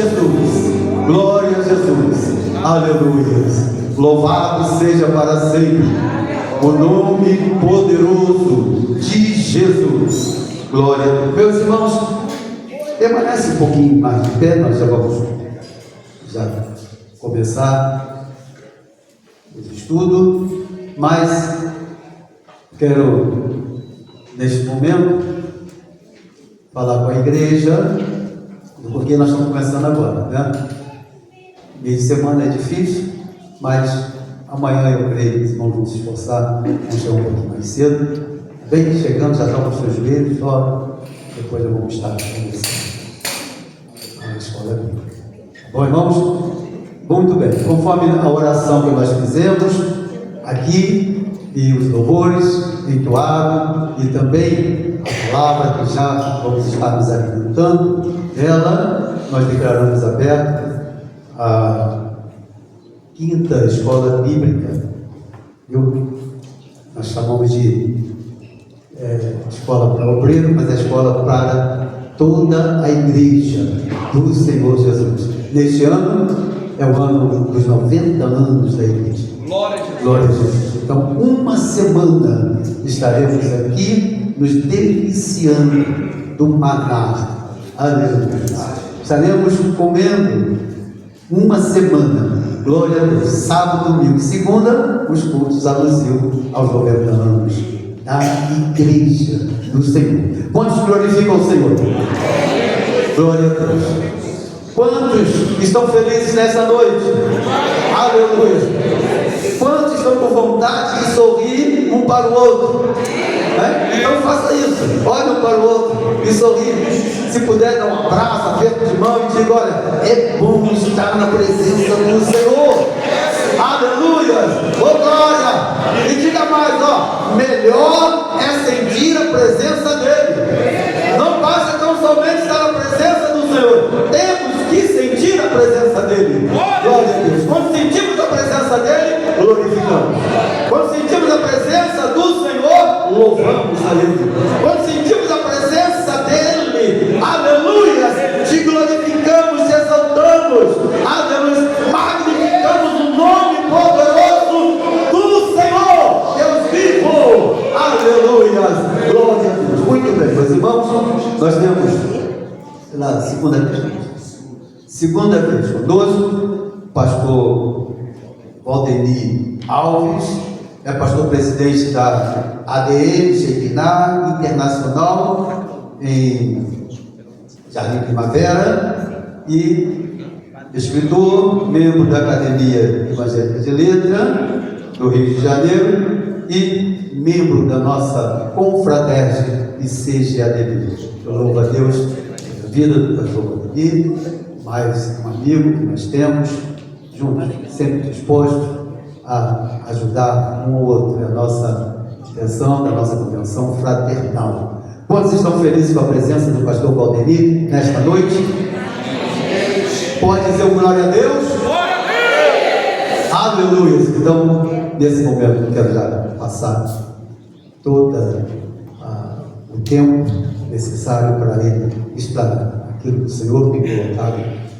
Jesus, glória a Jesus, aleluia. Louvado seja para sempre o nome poderoso de Jesus. Glória a Deus. Meus irmãos, permanece um pouquinho mais de pé, nós já vamos começar o estudo, mas quero, neste momento, falar com a igreja, porque nós estamos começando agora, né? Meio de semana é difícil, mas amanhã eu creio que os irmãos vão se esforçar, vão chegar um pouquinho mais cedo. Bem que chegamos, já estão com os seus joelhos, ó, depois eu vou estar conversando na escola bíblica. Bom, irmãos, muito bem, conforme a oração que nós fizemos aqui, e os louvores entoados, e também a palavra que já vamos estar nos alimentando dela, nós declaramos aberta a quinta escola bíblica, viu? Nós chamamos de escola para obreiro, mas é escola para toda a igreja do Senhor Jesus. Neste ano é o ano dos 90 anos da igreja. Glória a Jesus. Glória a Jesus. Então, uma semana estaremos aqui nos deliciando do maná. Aleluia. Estaremos comendo uma semana. Glória a Deus. Sábado, domingo e segunda, os cultos alusivos aos 90 anos da igreja do Senhor. Quantos glorificam o Senhor? Glória a Deus. Quantos estão felizes nessa noite? Aleluia. Quantos estão com vontade de sorrir um para o outro? Então faça isso. Olhe um para o outro e sorri. Se puder, dar um abraço, aperto de mão e diga: olha, é bom estar na presença do Senhor. Aleluia. Oh, glória. E diga mais, ó, melhor é sentir a presença dele. Não basta tão somente estar na presença do Senhor. Temos que sentir a presença dele. Glória a Deus. Quando sentimos a presença dele, glorificamos. Quando sentimos a presença do Senhor, louvamos a Ele. Quando sentimos a presença dele, aleluia, te glorificamos, te exaltamos, aleluia, magnificamos o nome poderoso do Senhor, Deus vivo, aleluia, glória a Deus. Muito bem, meus irmãos, nós temos pela segunda vez conosco, pastor Valdemir Alves, é pastor presidente da ADM Shekinah Internacional em Jardim Primavera e escritor, membro da Academia Evangélica de Letra do Rio de Janeiro e membro da nossa confraternidade e CGADB. Eu louvo a Deus pela vida do pastor Valdemir, mais um amigo que nós temos, juntos, sempre dispostos a ajudar um ou outro. É a nossa intenção, da nossa convenção fraternal. Quantos estão felizes com a presença do pastor Valdemir nesta noite? Pode dizer um glória a Deus? Glória a Deus! Aleluia! Então, nesse momento, eu quero já passar todo o tempo necessário para ele explanar aquilo que o Senhor tem colocado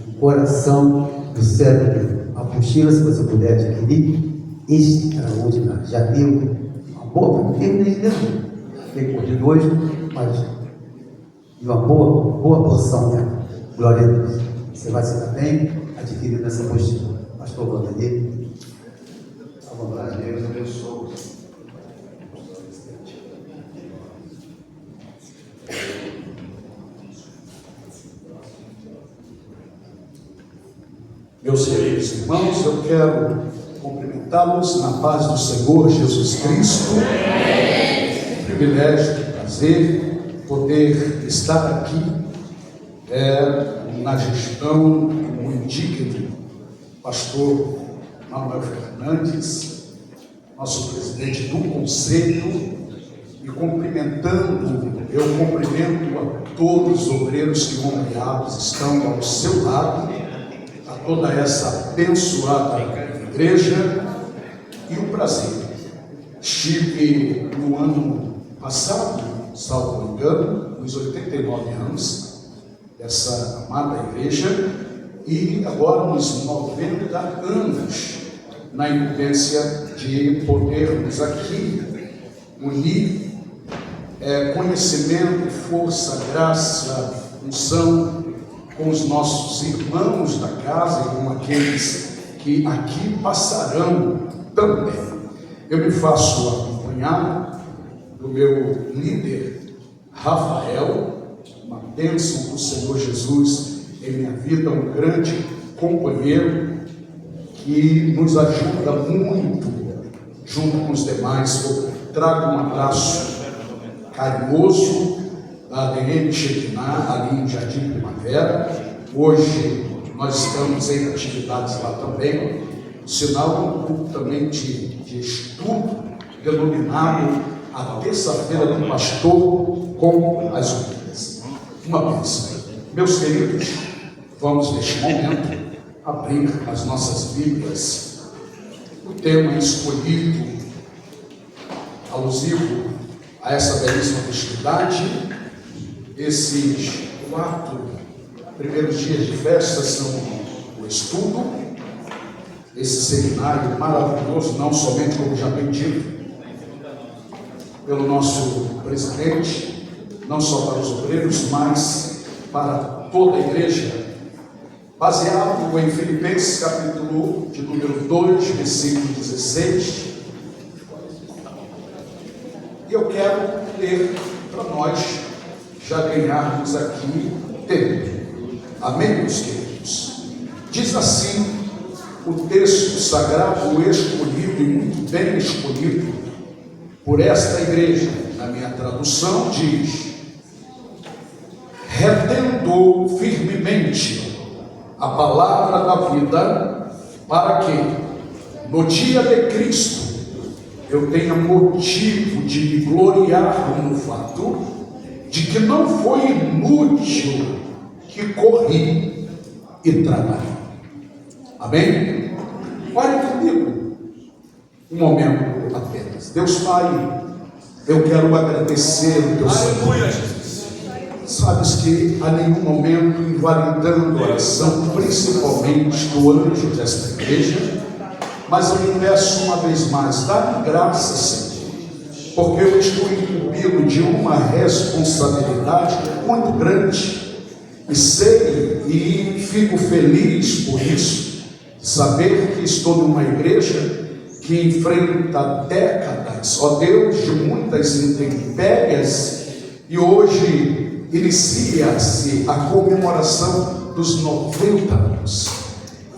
no coração, do cérebro, a apostila, se você puder adquirir, extraordinário. Já deu uma boa, não tem nem levou. Tem corrido hoje, mas de uma boa porção, né? Glória a Deus. Você vai se dar bem adquirindo essa apostila. Pastor Valdemir, à vontade. Deus abençoe. Meus queridos irmãos, eu quero cumprimentá-los na paz do Senhor Jesus Cristo. Privilégio e prazer poder estar aqui na gestão do município, pastor Manuel Fernandes, nosso presidente do conselho, e eu cumprimento a todos os obreiros que voluntariados estão ao seu lado, a toda essa abençoada igreja, e um prazer. Estive no ano passado, salvo engano, nos 89 anos dessa amada igreja, e agora uns 90 anos na incumbência de podermos aqui unir conhecimento, força, graça, unção com os nossos irmãos da casa e com aqueles que aqui passarão também. Eu me faço acompanhar do meu líder Rafael, uma bênção do Senhor Jesus em minha vida, um grande companheiro que nos ajuda muito junto com os demais. Eu trago um abraço carinhoso da ADM Shekinah, ali em Jardim Primavera. Hoje nós estamos em atividades lá também, sinal um grupo também de estudo, denominado a terça-feira do pastor com as ovelhas. Uma bênção. Meus queridos, vamos neste momento abrir as nossas Bíblias. O tema escolhido, alusivo a essa belíssima festividade, esses 4 primeiros dias de festa são o estudo, esse seminário maravilhoso, não somente, como já bem dito, pelo nosso presidente, não só para os obreiros, mas para toda a igreja, baseado em Filipenses capítulo de número 2, versículo 16. E eu quero ler para nós já ganharmos aqui tempo. Amém, meus queridos? Diz assim o texto sagrado escolhido e muito bem escolhido por esta igreja. Na minha tradução diz: retendo firmemente a palavra da vida, para que no dia de Cristo eu tenha motivo de me gloriar no fato de que não foi inútil que corri e trabalhei. Amém? Olhe comigo um momento apenas. Deus Pai, eu quero agradecer o teu Senhor. Sabes que a nenhum momento, invalidando a ação, principalmente do anjo desta igreja, mas eu lhe peço uma vez mais, dá-me graça, Senhor, porque eu estou incumbido de uma responsabilidade muito grande, e sei e fico feliz por isso, saber que estou numa igreja que enfrenta décadas, ó Deus, de muitas intempéries, e hoje inicia-se a comemoração dos 90 anos.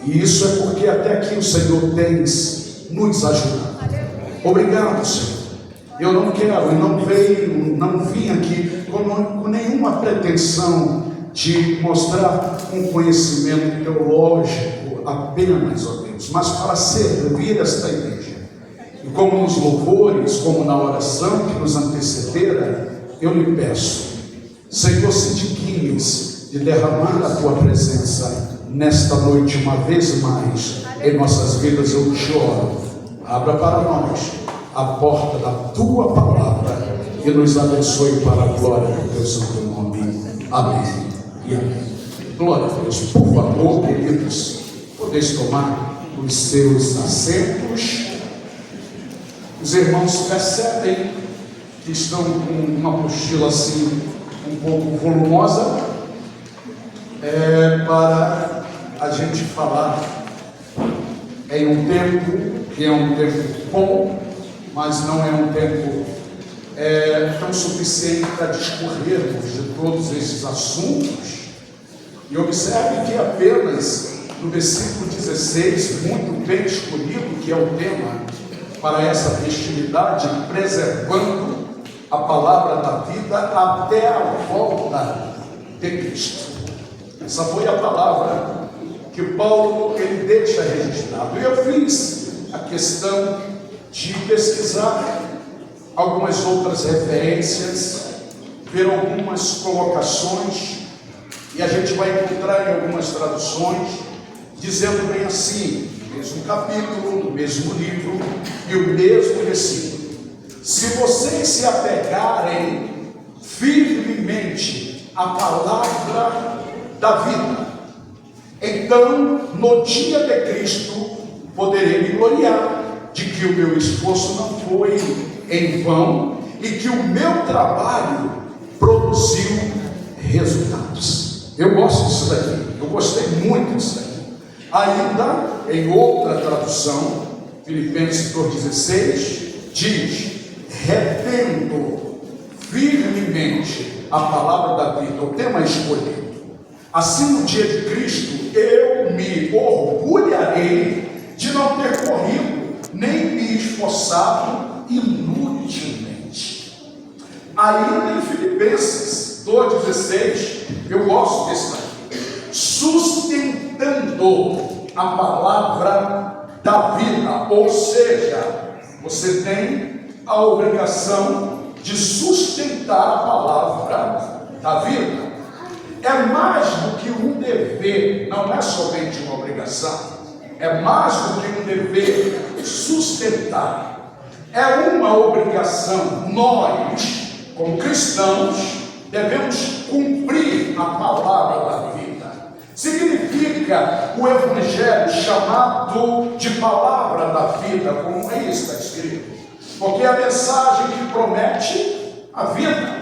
E isso é porque até aqui o Senhor tem nos ajudado. Obrigado, Senhor. Eu não quero e não vim aqui com nenhuma pretensão de mostrar um conhecimento teológico apenas, ó Deus, mas para servir esta igreja. E como nos louvores, como na oração que nos antecedera, eu lhe peço, Senhor, se dignes de derramar a tua presença nesta noite uma vez mais em nossas vidas. Eu te oro, abra para nós a porta da tua palavra e nos abençoe para a glória do teu santo nome. Amém e amém. Glória a Deus. Por favor, queridos, podeis tomar os seus assentos. Os irmãos percebem que estão com uma apostila assim um pouco volumosa, para a gente falar em um tempo que é um tempo bom, mas não é um tempo tão suficiente para discorrermos de todos esses assuntos. E observe que apenas no versículo 16, muito bem escolhido, que é o tema para essa festividade, preservando a palavra da vida até a volta de Cristo. Essa foi a palavra que Paulo ele deixa registrado. E eu fiz a questão de pesquisar algumas outras referências, ver algumas colocações, e a gente vai encontrar em algumas traduções dizendo bem assim, no mesmo capítulo, no mesmo livro e o mesmo versículo: se vocês se apegarem firmemente à palavra da vida, Então, no dia de Cristo, poderei me gloriar de que o meu esforço não foi em vão e que o meu trabalho produziu resultados. Eu gosto disso daqui, eu gostei muito disso daqui. Ainda em outra tradução, Filipenses 2,16, diz: retendo firmemente a palavra da vida, o tema escolhido. Assim, no dia de Cristo, eu me orgulharei de não ter corrido, nem me esforçado inutilmente. Ainda em Filipenses 2,16, eu gosto desse daqui: sustentando a palavra da vida, ou seja, você tem a obrigação de sustentar a palavra da vida. É mais do que um dever, não é somente uma obrigação, é mais do que um dever sustentar, é uma obrigação. Nós, como cristãos, devemos cumprir a palavra da vida. Significa o Evangelho chamado de palavra da vida, como aí está escrito, porque é a mensagem que promete a vida.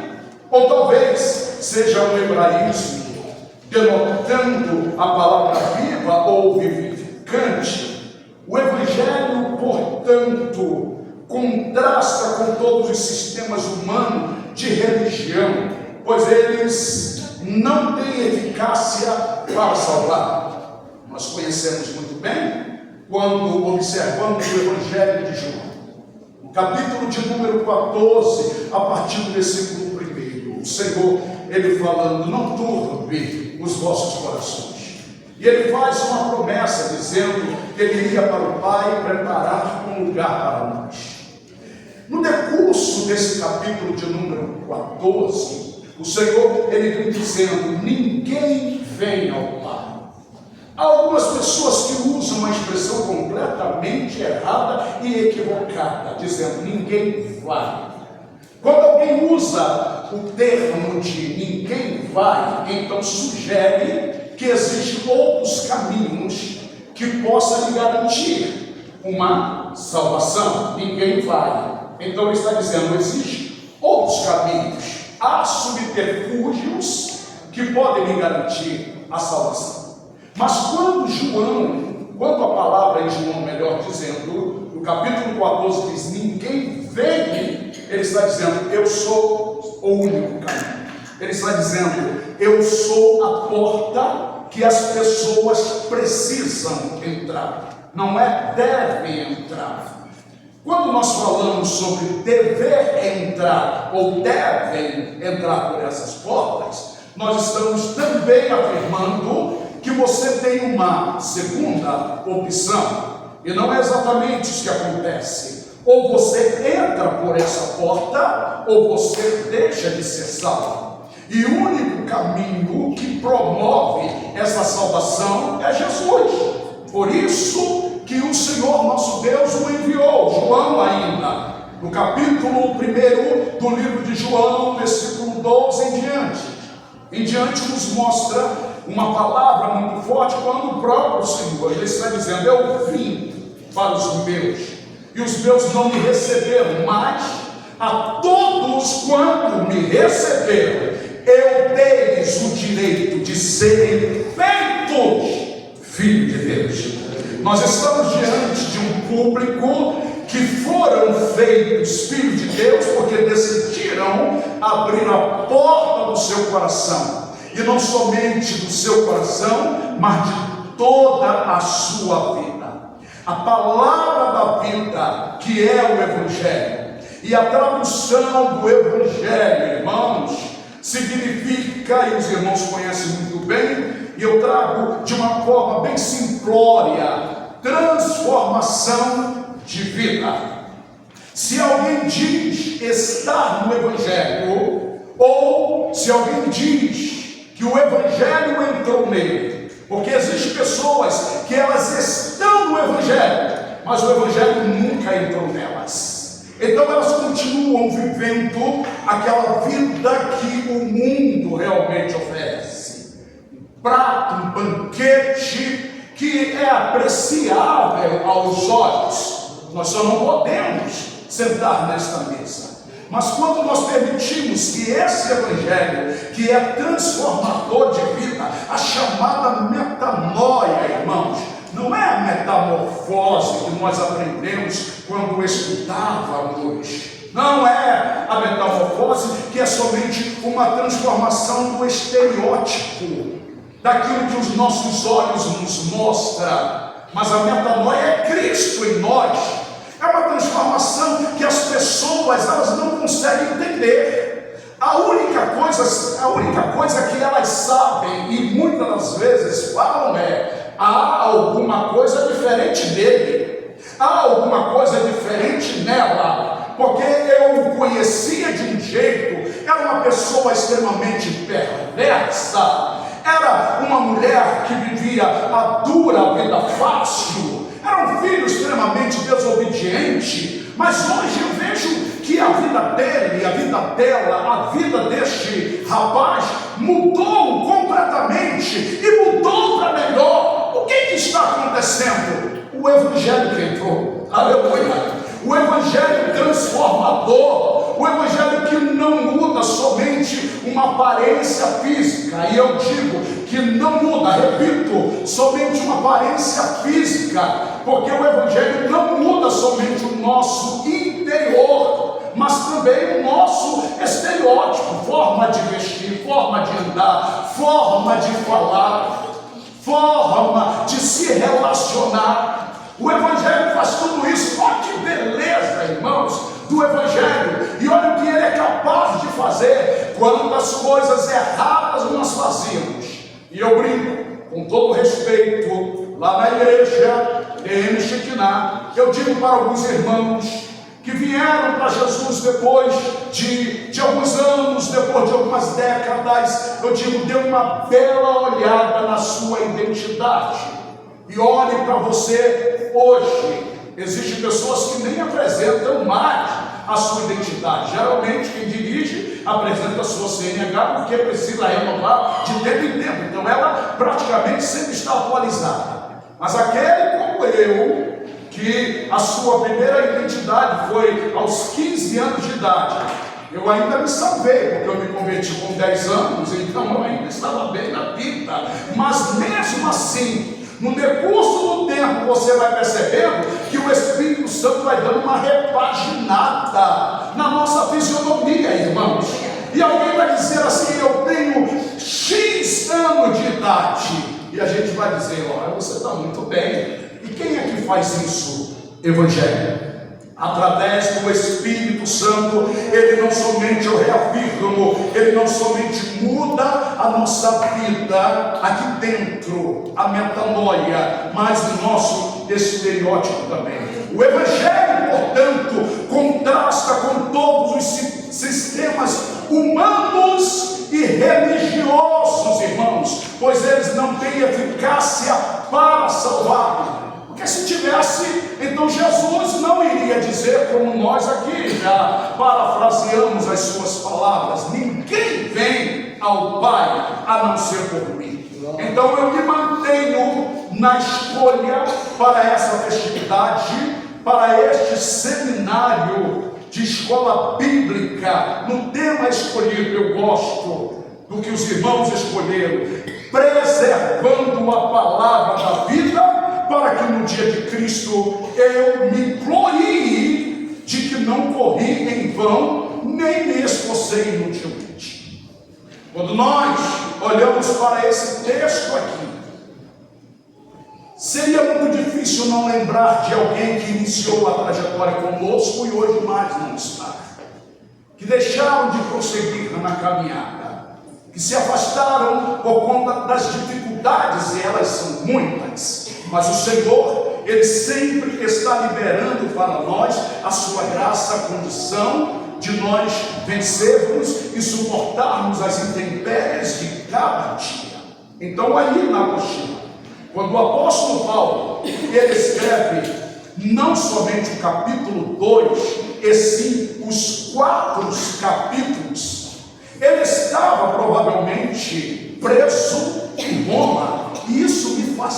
Ou talvez seja um hebraísmo denotando a palavra viva ou vivificante. O Evangelho, portanto, contrasta com todos os sistemas humanos de religião, pois eles não têm eficácia para salvar. Nós conhecemos muito bem quando observamos o Evangelho de João, no capítulo de número 14, a partir do versículo 1. O Senhor, ele falando: não turbe os vossos corações. E ele faz uma promessa dizendo que ele iria para o Pai preparar um lugar para nós. No decurso desse capítulo de número 14, o Senhor, ele vem dizendo: ninguém vem ao Pai. Há algumas pessoas que usam uma expressão completamente errada e equivocada, dizendo: ninguém vai. Quando alguém usa o termo de ninguém vai, então sugere que existem outros caminhos que possam lhe garantir uma salvação. Ninguém vai. Então ele está dizendo: existem outros caminhos, há subterfúgios que podem lhe garantir a salvação. Mas quando a palavra em João, melhor dizendo, no capítulo 14 diz: ninguém vem, ele está dizendo: eu sou o único caminho. Ele está dizendo: eu sou a porta que as pessoas precisam entrar, não é devem entrar. Quando nós falamos sobre dever entrar ou devem entrar por essas portas, nós estamos também afirmando que você tem uma segunda opção, e não é exatamente isso que acontece. Ou você entra por essa porta, ou você deixa de ser salvo. E o único caminho que promove essa salvação é Jesus. Por isso que o Senhor nosso Deus o enviou. João ainda, no capítulo 1 do livro de João, versículo 12 em diante nos mostra uma palavra muito forte, quando o próprio Senhor, ele está dizendo: eu vim para os meus, e os meus não me receberam, mas a todos quanto me receberam, eu dei-lhes o direito de serem feitos filhos de Deus. Nós estamos diante de um público que foram feitos filhos de Deus porque decidiram abrir a porta do seu coração, e não somente do seu coração, mas de toda a sua vida. A palavra da vida, que é o Evangelho, e a tradução do Evangelho, irmãos, significa, e os irmãos conhecem muito bem, e eu trago de uma forma bem simplória: transformação de vida. Se alguém diz estar no Evangelho, ou se alguém diz que o Evangelho entrou nele, porque existem pessoas que elas estão no Evangelho, mas o Evangelho nunca entrou nelas. Então elas continuam vivendo aquela vida que o mundo realmente oferece. prato, um banquete que é apreciável aos olhos. Nós só não podemos sentar nesta mesa. Mas quando nós permitimos que esse evangelho, que é transformador de vida, a chamada metanoia, irmãos, não é a metamorfose que nós aprendemos quando estudávamos. Não é a metamorfose que é somente uma transformação do estereótipo, daquilo que os nossos olhos nos mostram. Mas a metanoia é Cristo em nós. É uma transformação que as pessoas elas não conseguem entender. A única coisa que elas sabem e muitas das vezes falam é: há alguma coisa diferente dele, há alguma coisa diferente nela, porque eu o conhecia de um jeito, era uma pessoa extremamente perversa, era uma mulher que vivia a dura vida fácil, era um filho extremamente desobediente, mas hoje eu vejo que a vida dele, a vida dela, a vida deste rapaz mudou completamente e mudou para melhor. O que está acontecendo? O evangelho que entrou, aleluia, o evangelho transformador, o evangelho que não muda somente uma aparência física, e eu digo que não muda, repito, somente uma aparência física, porque o evangelho não muda somente o nosso interior, mas também o nosso estereótipo, forma de vestir, forma de andar, forma de falar, forma de se relacionar. O evangelho faz tudo isso. Olha que beleza, irmãos, do evangelho. E olha o que ele é capaz de fazer. Quantas coisas erradas nós fazíamos. E eu brinco, com todo respeito, lá na igreja EM Shekinah, eu digo para alguns irmãos que vieram para Jesus depois de alguns anos, depois de algumas décadas, eu digo, dê uma bela olhada na sua identidade e olhe para você hoje. Existem pessoas que nem apresentam mais a sua identidade. Geralmente quem dirige apresenta a sua CNH porque precisa renovar de tempo em tempo, então ela praticamente sempre está atualizada. Mas aquele como eu, que a sua primeira identidade foi aos 15 anos de idade, eu ainda me salvei, porque eu me converti com 10 anos, então eu ainda estava bem na vida. Mas mesmo assim, no decurso do tempo, você vai percebendo que o Espírito Santo vai dando uma repaginada na nossa fisionomia, irmãos. E alguém vai dizer assim: eu tenho X anos de idade. E a gente vai dizer: olha, você está muito bem. E quem é que faz isso? Evangelho. Através do Espírito Santo, ele não somente, eu reafirmo, ele não somente muda a nossa vida aqui dentro, a metanoia, mas o nosso estereótipo também. O Evangelho, portanto, contrasta com todos os sistemas humanos e religiosos, irmãos, pois eles não têm eficácia para salvar. Porque se tivesse, então Jesus não iria dizer como nós aqui já parafraseamos as suas palavras: ninguém vem ao Pai a não ser por mim. Então eu me mantenho na escolha para essa festividade, para este seminário de escola bíblica, no tema escolhido. Eu gosto do que os irmãos escolheram: preservando a palavra da vida, para que no dia de Cristo eu me glorie de que não corri em vão, nem me esforcei inutilmente. Quando nós olhamos para esse texto aqui, seria muito difícil não lembrar de alguém que iniciou a trajetória conosco e hoje mais não está, que deixaram de prosseguir na caminhada, que se afastaram por conta das dificuldades, e elas são muitas. Mas o Senhor, Ele sempre está liberando para nós a sua graça, a condição de nós vencermos e suportarmos as intempéries de cada dia. Então aí na apostila, quando o apóstolo Paulo, ele escreve não somente o capítulo 2, e sim os 4 capítulos, ele estava provavelmente preso em Roma.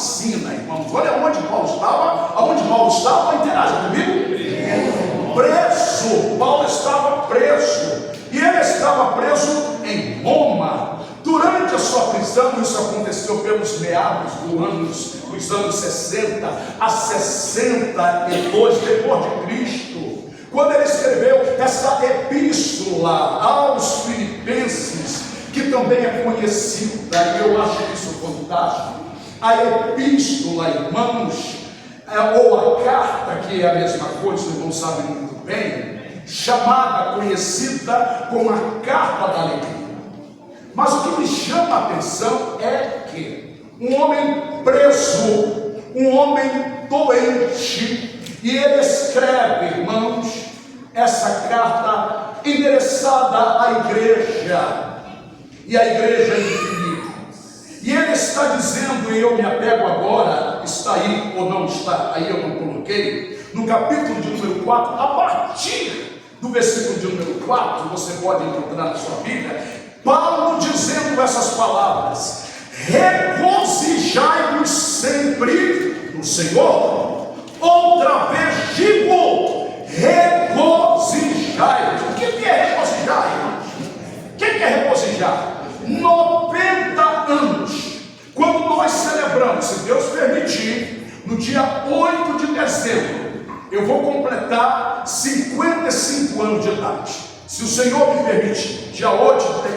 fascina, irmãos. Olha onde Paulo estava. Aonde Paulo estava? Interage comigo. Preso. Paulo estava preso. E ele estava preso em Roma. Durante a sua prisão, isso aconteceu pelos meados dos anos 60 a 62 depois de Cristo, quando ele escreveu essa epístola aos Filipenses, que também é conhecida, e eu acho isso fantástico. A epístola, irmãos, ou a carta, que é a mesma coisa, os irmãos sabem muito bem, chamada, conhecida como a carta da alegria. Mas o que me chama a atenção é que um homem preso, um homem doente, e ele escreve, irmãos, essa carta endereçada à igreja, e a igreja em Filipe. E ele está dizendo, e eu me apego agora, está aí ou não está, aí eu não coloquei, no capítulo de número 4, a partir do versículo de número 4, você pode encontrar na sua Bíblia, Paulo dizendo essas palavras: regozijai-vos sempre no Senhor. Outra vez digo, regozijai. O que é regozijar, irmãos? O que é regozijar? 90 anos, quando nós celebramos, se Deus permitir, no dia 8 de dezembro, eu vou completar 55 anos de idade. Se o Senhor me permitir, dia 8 de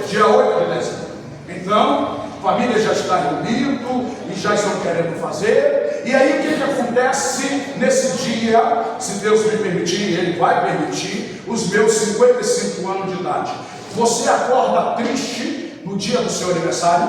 dezembro. Então, a família já está reunida e já estão querendo fazer. E aí o que acontece nesse dia? Se Deus me permitir, Ele vai permitir, os meus 55 anos de idade. Você acorda triste no dia do seu aniversário?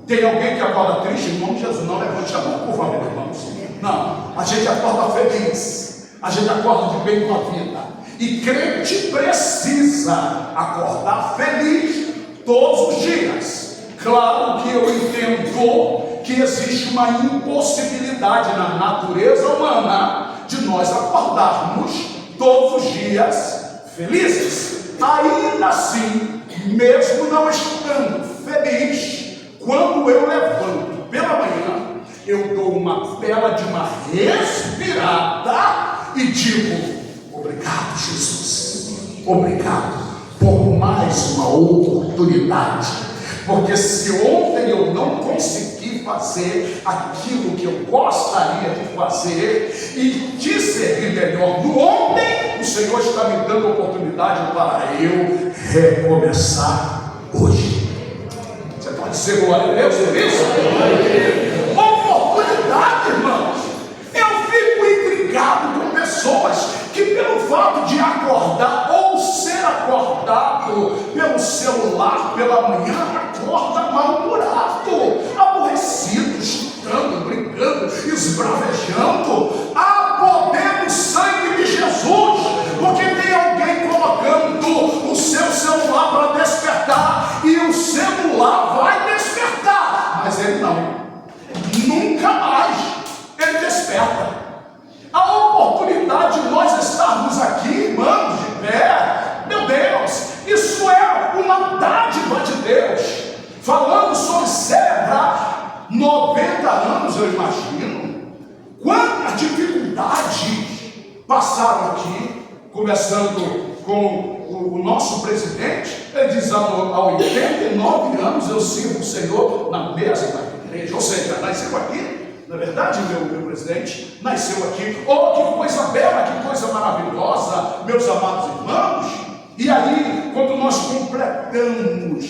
Tem alguém que acorda triste? Em nome de Jesus, não levante a mão, por favor, irmãos. Não, a gente acorda feliz, a gente acorda de bem com a vida. E crente precisa acordar feliz todos os dias. Claro que eu entendo que existe uma impossibilidade na natureza humana de nós acordarmos todos os dias felizes. Ainda assim, mesmo não estando feliz, quando eu levanto pela manhã, eu dou uma bela de uma respirada e digo: obrigado, Jesus, obrigado por mais uma oportunidade, porque se ontem eu não consegui fazer aquilo que eu gostaria de fazer e de servir melhor no ontem, o Senhor está me dando oportunidade para eu recomeçar hoje. Você pode dizer glória a Deus por isso? Oportunidade, irmãos. Eu fico intrigado com pessoas que, pelo fato de acordar ou ser acordado pelo celular pela manhã, acorda mal-humorado, aborrecido, chutando, brincando, esbravejando. Há poder no sangue de Jesus, porque tem alguém colocando o seu celular para despertar, e o celular vai despertar, mas ele não, nunca mais ele desperta. A oportunidade de nós estarmos aqui, irmãos, de pé, meu Deus, isso é uma dádiva de Deus. Falando sobre celebrar 90 anos, eu imagino quanta dificuldade passaram aqui, começando com o nosso presidente. Ele diz: há 89 anos eu sirvo o Senhor na mesma igreja. Ou seja, nasceu aqui. Na verdade, meu presidente nasceu aqui. Oh, que coisa bela, que coisa maravilhosa, meus amados irmãos. E aí, quando nós completamos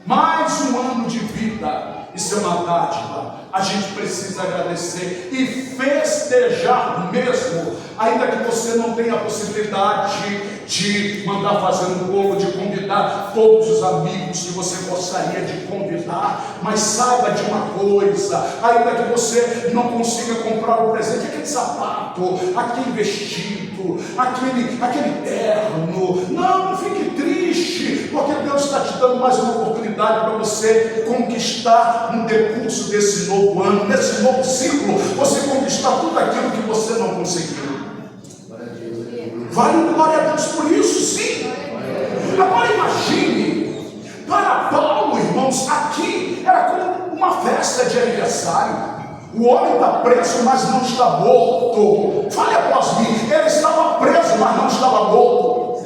mais um ano de vida, isso é uma dádiva, a gente precisa agradecer e festejar mesmo, ainda que você não tenha a possibilidade de mandar fazer um bolo, de convidar todos os amigos que você gostaria de convidar, mas saiba de uma coisa: ainda que você não consiga comprar o presente, aquele sapato, aquele vestido, aquele terno, não fique triste, porque Deus está te dando mais uma oportunidade para você conquistar no decurso desse novo ano, nesse novo ciclo, você conquistar tudo aquilo que você não conseguiu. Vale glória a Deus por isso, sim. Agora imagine, para Paulo, irmãos, aqui era como uma festa de aniversário. O homem está preso, mas não está morto. Fale após mim. Ele estava preso, mas não estava morto.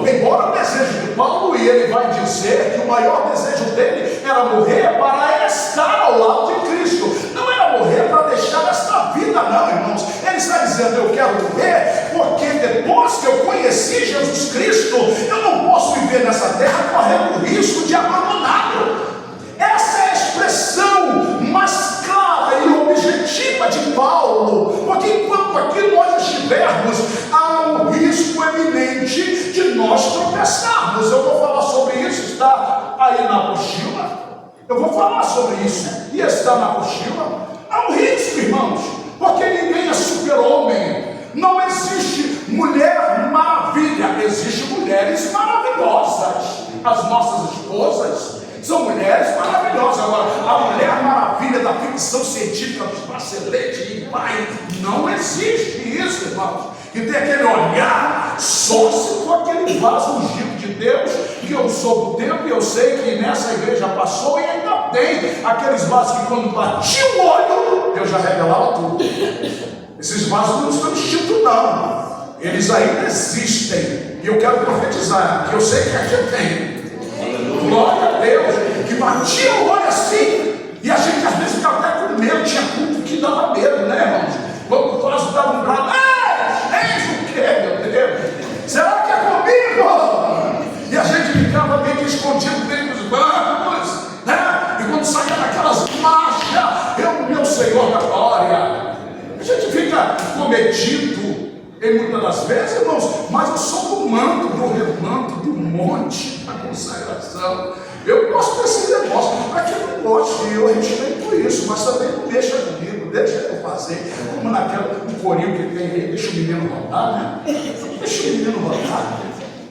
Embora o desejo de Paulo, e ele vai dizer que o maior desejo dele era morrer para estar ao lado de Cristo. Não era morrer para deixar esta vida, não, irmãos. Ele está dizendo: eu quero morrer porque depois que eu conheci Jesus Cristo, eu não posso viver nessa terra correndo o risco de abandoná-lo. Essa é a expressão mais clara e objetiva de Paulo, porque enquanto aqui nós estivermos, há um risco eminente de nós tropeçarmos. Eu vou falar sobre isso, está aí na apostila. Eu vou falar sobre isso, e está na apostila. Há um risco, irmãos, porque ninguém é super-homem. Não existe mulher maravilha, existem mulheres maravilhosas. As nossas esposas são mulheres maravilhosas. Agora, a mulher maravilha da ficção científica dos braceletes e pai, não existe isso, irmãos. E tem aquele olhar, só se for aquele vaso ungido de Deus, que eu sou do tempo e eu sei que nessa igreja passou e ainda tem aqueles vasos que quando batia o olho, Deus já revelava tudo. Esses vasos não estão extintos, não. Eles ainda existem. E eu quero profetizar, que eu sei que aqui tem. Glória a Deus, que batia o olho assim, e a gente às vezes ficava até com medo. Tinha culto que dava medo, né, irmãos? Quando o vaso dava um brado, eis o que, meu Deus? Será que é comigo? E a gente ficava meio que escondido dentro dos bancos, né? E quando saía daquelas marchas, meu Senhor da glória, a gente fica cometido em muitas das vezes, irmãos, mas eu sou do manto, do remanto, do monte, da consagração. Eu gosto desse negócio, aqui eu não gosto, e eu respeito isso, mas também não deixa comigo, deixa eu fazer, como naquela, um corinho que tem aí, deixa o menino rodar, né? Deixa o menino rodar,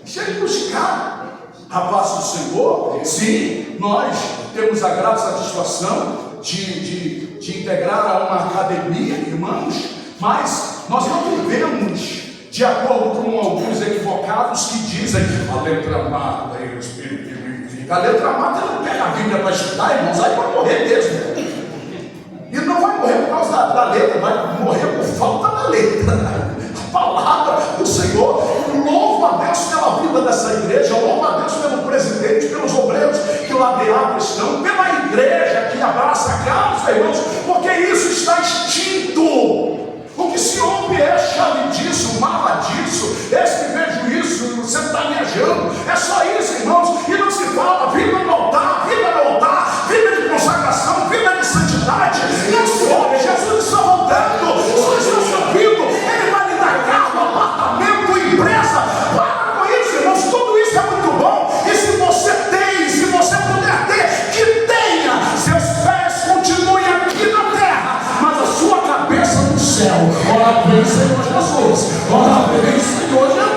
deixa ele buscar a paz do Senhor. Sim, nós temos a grata satisfação de integrar a uma academia, irmãos, mas nós não vivemos de acordo com alguns equivocados que dizem a letra amada e o Espírito que vivifica. A letra amada não pega a Bíblia para estudar, irmãos, aí vai morrer mesmo. E não vai morrer por causa da letra, vai morrer por falta da letra. A palavra do Senhor. Louvo a Deus pela vida dessa igreja, louvo a Deus pelo presidente, pelos obreiros que lá dentro estão, pela igreja que abraça a causa, irmãos, porque isso está extinto. O que se ouve é chave disso, mala disso, esse que vejo isso, você está viajando, é só isso, irmãos, e não se fala vida no altar, vida de consagração, vida de santidade, não se ouve, Jesus está voltando, só está subindo, ele vai lhe dar carro, apartamento, empresa, para com isso, irmãos, tudo isso é muito bom, e se você tem, se você puder ter, que tenha, seus pés continuem aqui na terra, mas a sua cabeça no céu. Ora bem, Senhor Jesus. Ora bem, Senhor Jesus.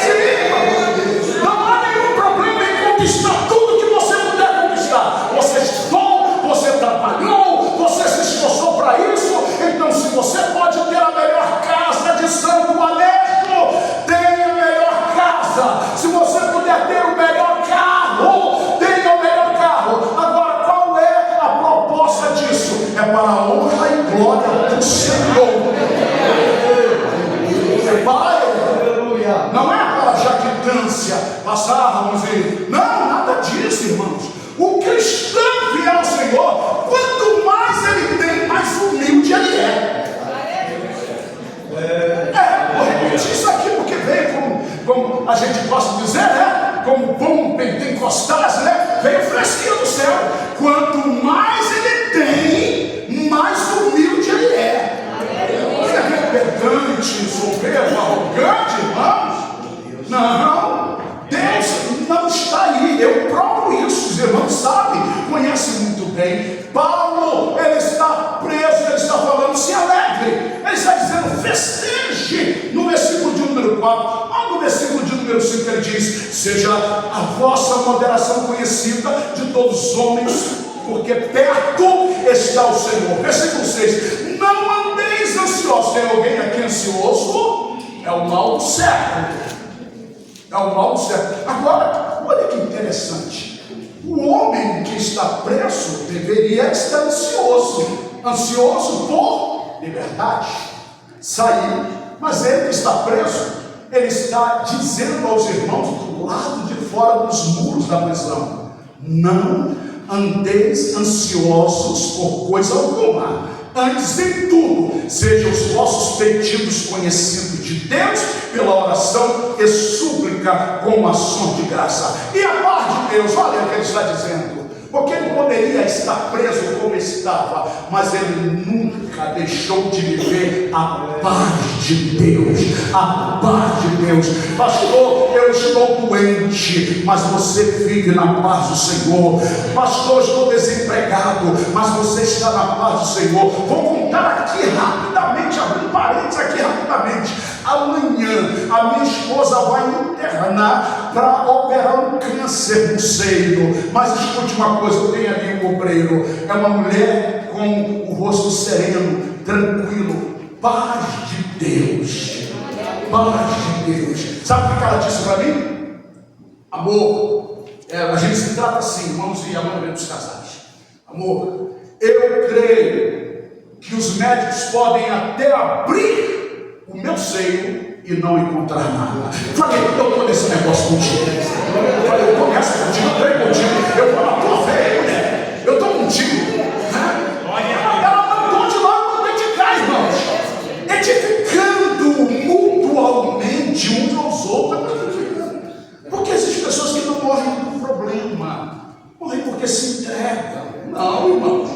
Sim, não há nenhum problema em conquistar tudo que você puder conquistar. Você estudou, você trabalhou, você se esforçou para isso. Então, se você pode ter a melhor casa de Santo Aleixo, tenha a melhor casa. Se você puder ter o melhor carro, tenha o melhor carro. Agora, qual é a proposta disso? É para a honra e glória do Senhor. Não é para jactância, passarmos e... Não, nada disso, irmãos. O cristão fiel ao Senhor, quanto mais ele tem, mais humilde ele é. Vou repetir isso aqui porque veio como a gente gosta de dizer, né? Como bom pentecostais, né? Veio fresquinho do céu. Quanto mais ele tem, mais humilde ele é. Você é pedante, soberbo, arrogante, irmãos? Não, Deus não está aí. Eu provo isso, os irmãos sabem, conhecem muito bem. Paulo, ele está preso, ele está falando, se alegre. Ele está dizendo, festeje. No versículo de número 4, lá no versículo de número 5, ele diz: seja a vossa moderação conhecida de todos os homens, porque perto está o Senhor. Versículo 6, não andeis ansiosos. Tem alguém aqui ansioso? É o mal do século. É o mal do século. Agora, olha que interessante. O homem que está preso deveria estar ansioso por liberdade, sair, mas ele que está preso, ele está dizendo aos irmãos do lado de fora dos muros da prisão: não andeis ansiosos por coisa alguma, antes em tudo sejam os vossos pedidos conhecidos de Deus pela oração e súplica com ações de graça. E a paz de Deus, olha o que ele está dizendo, porque ele poderia estar preso como estava, mas ele nunca deixou de viver a paz de Deus. A paz de Deus. Pastor, eu estou doente, mas você vive na paz do Senhor. Pastor, eu estou desempregado, mas você está na paz do Senhor. Vou contar aqui rapidamente, abrir parênteses aqui rapidamente. Amanhã a minha esposa vai internar para operar um câncer no seio. Mas escute uma coisa, eu tenho ali um obreiro, é uma mulher com o rosto sereno, tranquilo, paz de Deus, paz de Deus. Sabe o que ela disse para mim? Amor, a gente se trata assim, irmãos e a maioria dos casais. Amor, eu creio que os médicos podem até abrir o meu seio e não encontrar nada. Falei, eu estou nesse negócio contigo. Eu falei, eu começo contigo, eu creio contigo, eu vou na tua fé, mulher. Eu estou contigo. Ela mandou de lá para dedicar, irmãos, edificando mutualmente uns aos outros. Porque existem pessoas que não morrem por problema, morrem porque se entregam. Não, irmãos,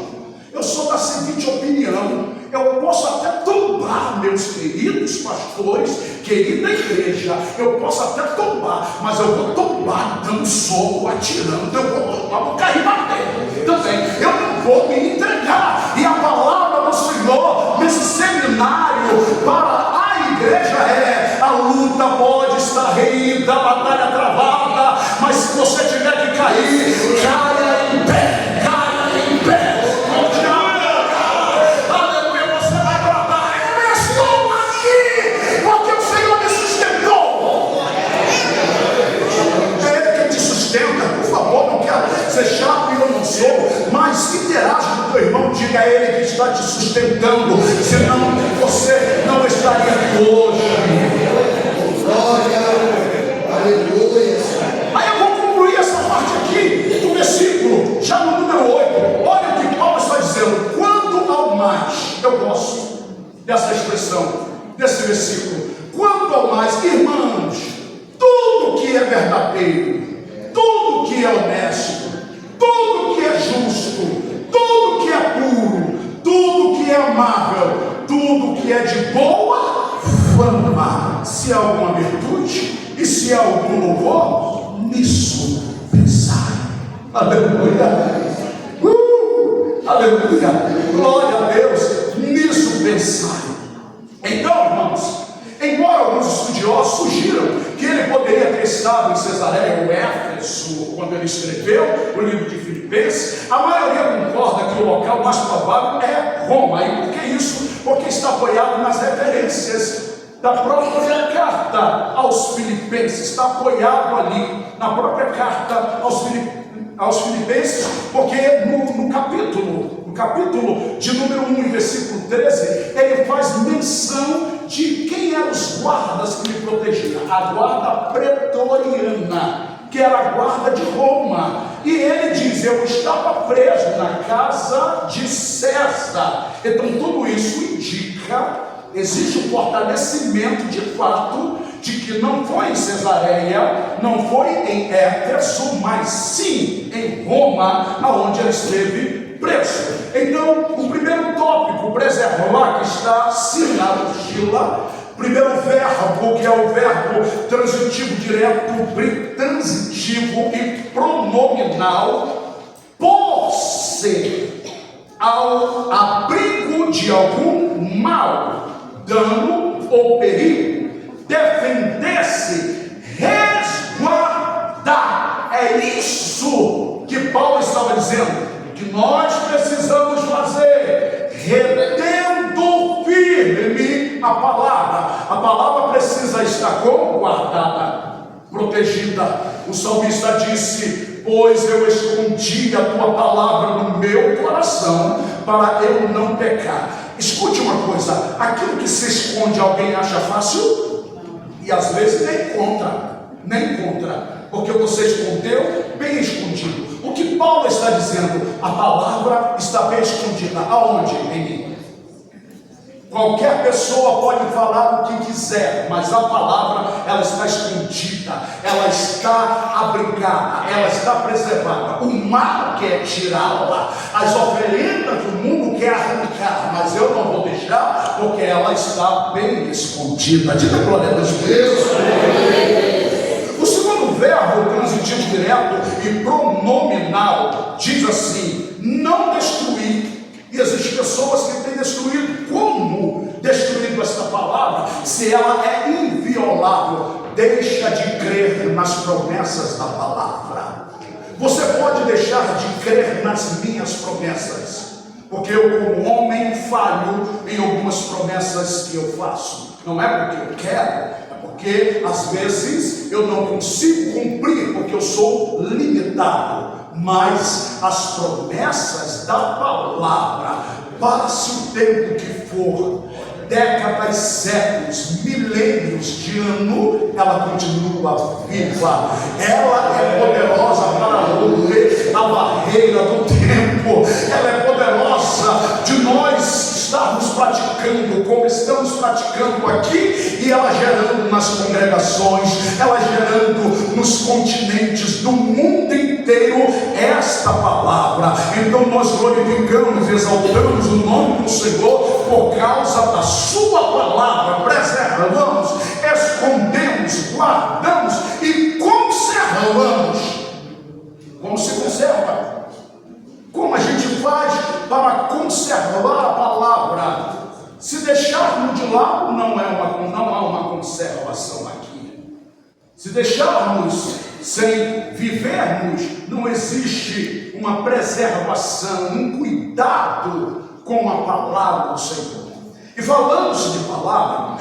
eu sou da seguinte opinião: eu posso até tombar meus queridos pastores, querida igreja, eu posso até tombar, mas eu vou tombar dando soco, atirando, eu vou tombar, vou cair batendo também, eu não vou me entregar. E a palavra do Senhor nesse seminário para a igreja é: a luta pode estar reída, a batalha travada, mas se você tiver que cair, caia em pé, caia em pé. Ser chato e eu não sou, mas interage com o teu irmão, diga a ele que está te sustentando, senão você não estaria aqui hoje. Glória, aleluia. Aí eu vou concluir essa parte aqui do versículo, já no número 8. Olha o que Paulo está dizendo: quanto ao mais, eu gosto dessa expressão, desse versículo, quanto ao mais, irmãos, tudo que é verdadeiro, tudo que é honesto, tudo que é justo, tudo que é puro, tudo que é amável, tudo que é de boa fama, se há alguma virtude e se há algum louvor, nisso pensai. Aleluia, aleluia, glória a Deus, nisso pensai. Então, irmãos, embora alguns estudiosos sugiram que ele poderia ter estado em Cesareia ou Éfeso quando ele escreveu o livro de Filipenses, a maioria concorda que o local mais provável é Roma. E por que isso? Porque está apoiado nas referências da própria carta aos Filipenses, está apoiado ali na própria carta aos Filipenses, porque no capítulo de número 1, versículo 13, ele faz menção de quem eram os guardas que lhe protegiam, a guarda pretoriana, que era a guarda de Roma. E ele diz: eu estava preso na casa de César. Então tudo isso indica, existe um fortalecimento de fato de que não foi em Cesareia, não foi em Éfeso, mas sim em Roma, aonde ele esteve preso. Então, o primeiro tópico, preservar, que está sinalogila, primeiro verbo, que é o verbo transitivo direto, transitivo e pronominal, por ser ao abrigo de algum mal, dano ou perigo, defender-se, resguardar. É isso que Paulo estava dizendo que nós precisamos fazer, retendo firme a palavra. A palavra precisa estar como? Guardada, protegida. O salmista disse: pois eu escondi a tua palavra no meu coração, para eu não pecar. Escute uma coisa, aquilo que se esconde, alguém acha fácil? E às vezes nem encontra, porque você escondeu bem escondido. O que Paulo está dizendo? A palavra está bem escondida. Aonde? Em mim. Qualquer pessoa pode falar o que quiser, mas a palavra, ela está escondida, ela está abrigada, ela está preservada. O mal quer tirá-la, as oferendas do mundo quer arrancar, mas eu não vou deixar, porque ela está bem escondida. Diga glória a Deus. O segundo verbo, transitivo direto e pronominal, diz assim: não destruir. E existem pessoas que têm destruído. Como destruído esta palavra? Se ela é inviolável, deixa de crer nas promessas da palavra. Você pode deixar de crer nas minhas promessas, porque eu, como homem, falho em algumas promessas que eu faço. Não é porque eu quero, é porque às vezes eu não consigo cumprir, porque eu sou limitado. Mas as promessas da palavra, passe o tempo que for, décadas, séculos, milênios de ano, ela continua viva. Ela é poderosa para romper a barreira do tempo. Ela é poderosa de nós estarmos praticando como estamos praticando aqui, e ela gerando nas congregações, ela gerando nos continentes do mundo inteiro esta palavra. Então nós glorificamos, exaltamos o nome do Senhor por causa da sua palavra. Preservamos, escondemos, guardamos e conservamos. Como se conserva? Como a gente faz para conservar a palavra? Se deixarmos de lado, não há uma conservação aqui. Se deixarmos sem vivermos, não existe uma preservação, um cuidado com a palavra do Senhor. E falando-se de palavras,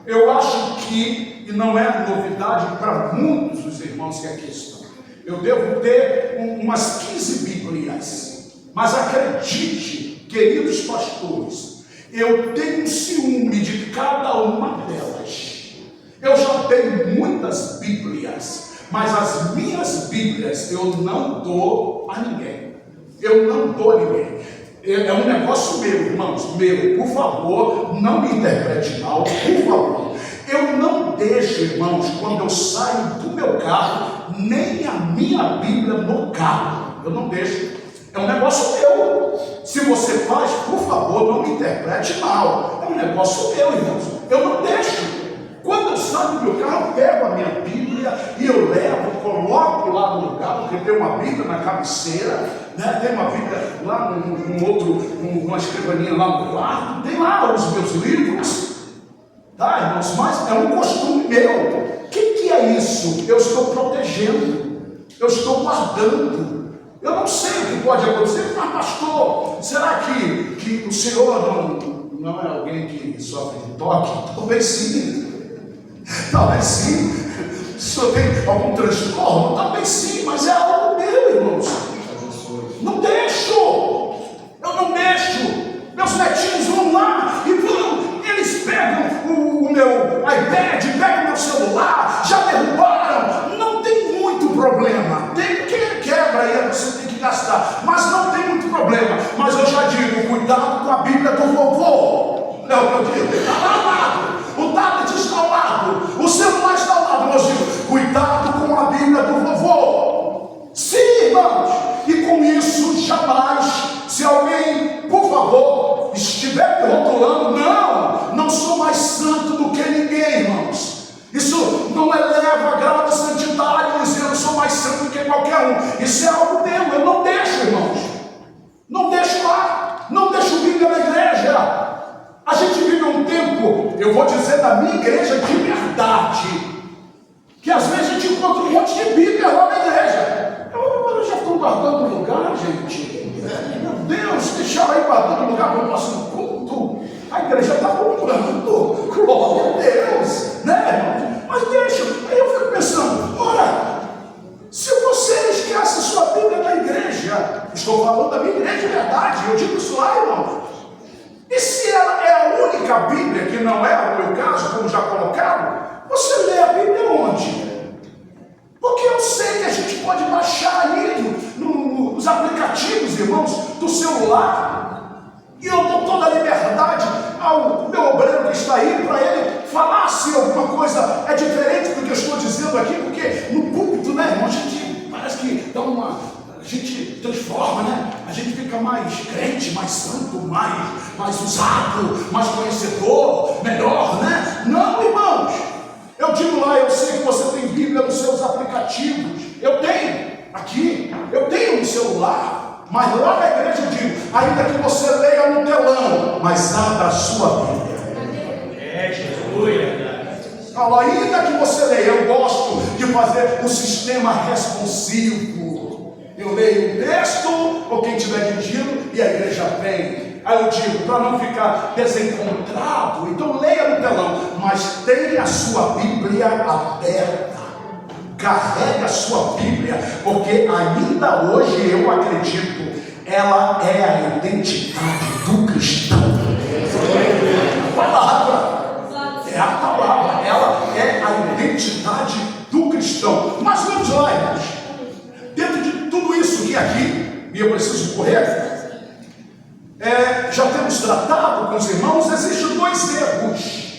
eu acho que, e não é novidade para muitos dos irmãos que aqui estão, eu devo ter umas 15 Bíblias. Mas acredite, queridos pastores, eu tenho ciúme de cada uma delas. Eu já tenho muitas Bíblias, mas as minhas Bíblias eu não dou a ninguém. Eu não dou a ninguém. É um negócio meu, irmãos, meu. Por favor, não me interprete mal, por favor. Eu não deixo, irmãos, quando eu saio do meu carro, nem a minha Bíblia no carro. Eu não deixo. É um negócio meu. Se você faz, por favor, não me interprete mal. É um negócio meu, irmãos. Eu não deixo. Quando eu saio do meu carro, eu pego a minha Bíblia e eu levo, coloco lá no lugar, porque tem uma Bíblia na cabeceira, né? Tem uma Bíblia lá numa escrivaninha lá no quarto, tem lá os meus livros, tá, irmãos? Mas é um costume meu. O que é isso? Eu estou protegendo, eu estou guardando. Eu não sei o que pode acontecer, mas pastor, será que o senhor não é alguém que sofre de toque? Talvez sim. Talvez sim. O senhor tem algum transtorno? Talvez sim, mas é algo meu, irmãos. Não deixo. Eu não deixo. Meus netinhos vão lá e vão. Eles pegam o meu iPad, pegam o meu celular, já derrubaram. Não tem muito problema. Quem quebra aí, você tem que gastar. Mas não tem muito problema. Mas eu já digo, cuidado com a Bíblia do vovô. Não, eu digo, está lá ao lado. O tablet está ao lado. O celular está ao lado. Eu digo, cuidado com a Bíblia do vovô. Sim, irmãos. E com isso, jamais, se alguém, por favor, estiver me rotulando, não sou mais santo do que ninguém, irmãos. Isso não eleva a grau de santidade, dizer eu sou mais santo do que qualquer um. Isso é algo meu, eu não deixo, irmãos. Não deixo lá, não deixo Bíblia na igreja. A gente vive um tempo, eu vou dizer da minha igreja de verdade, que às vezes a gente encontra um monte de Bíblia lá na igreja. Eu já estou guardando o lugar, gente. Meu Deus, deixar aí guardando o lugar para o próximo culto. A igreja está comprando. Glória a Deus, né, irmão? Mas deixa, aí eu fico pensando, ora, se você esquece sua estou falando da minha igreja de verdade, eu digo isso lá, irmão. E se ela é a única Bíblia, que não é o meu caso, como já colocaram, você lê a Bíblia onde? Porque eu sei que a gente pode baixar ali nos aplicativos, irmãos, do celular. E eu dou toda a liberdade ao meu obreiro que está aí, para ele falar se alguma coisa é diferente do que eu estou dizendo aqui, porque no púlpito, né, irmão, a gente parece que dá a gente transforma, né? A gente fica mais crente, mais santo, mais usado, mais conhecedor, melhor, né? Não, irmãos. Eu digo lá, eu sei que você tem Bíblia nos seus aplicativos. Eu tenho aqui, eu tenho no celular. Mas lá na igreja eu digo, ainda que você leia no telão, mas abra a sua Bíblia. Jesus. Fala, ainda que você leia, eu gosto de fazer o sistema responsivo. Eu leio o texto, ou quem estiver dirigindo, e a igreja vem. Aí eu digo, para não ficar desencontrado, então leia no telão, mas tenha a sua Bíblia aberta. Carregue a sua Bíblia, porque ainda hoje eu acredito, ela é a identidade do cristão. A palavra é a palavra, ela é a identidade do cristão. Mas vamos lá, irmãos. Dentro de tudo isso que aqui, e eu preciso correr, já temos tratado com os irmãos, existem dois erros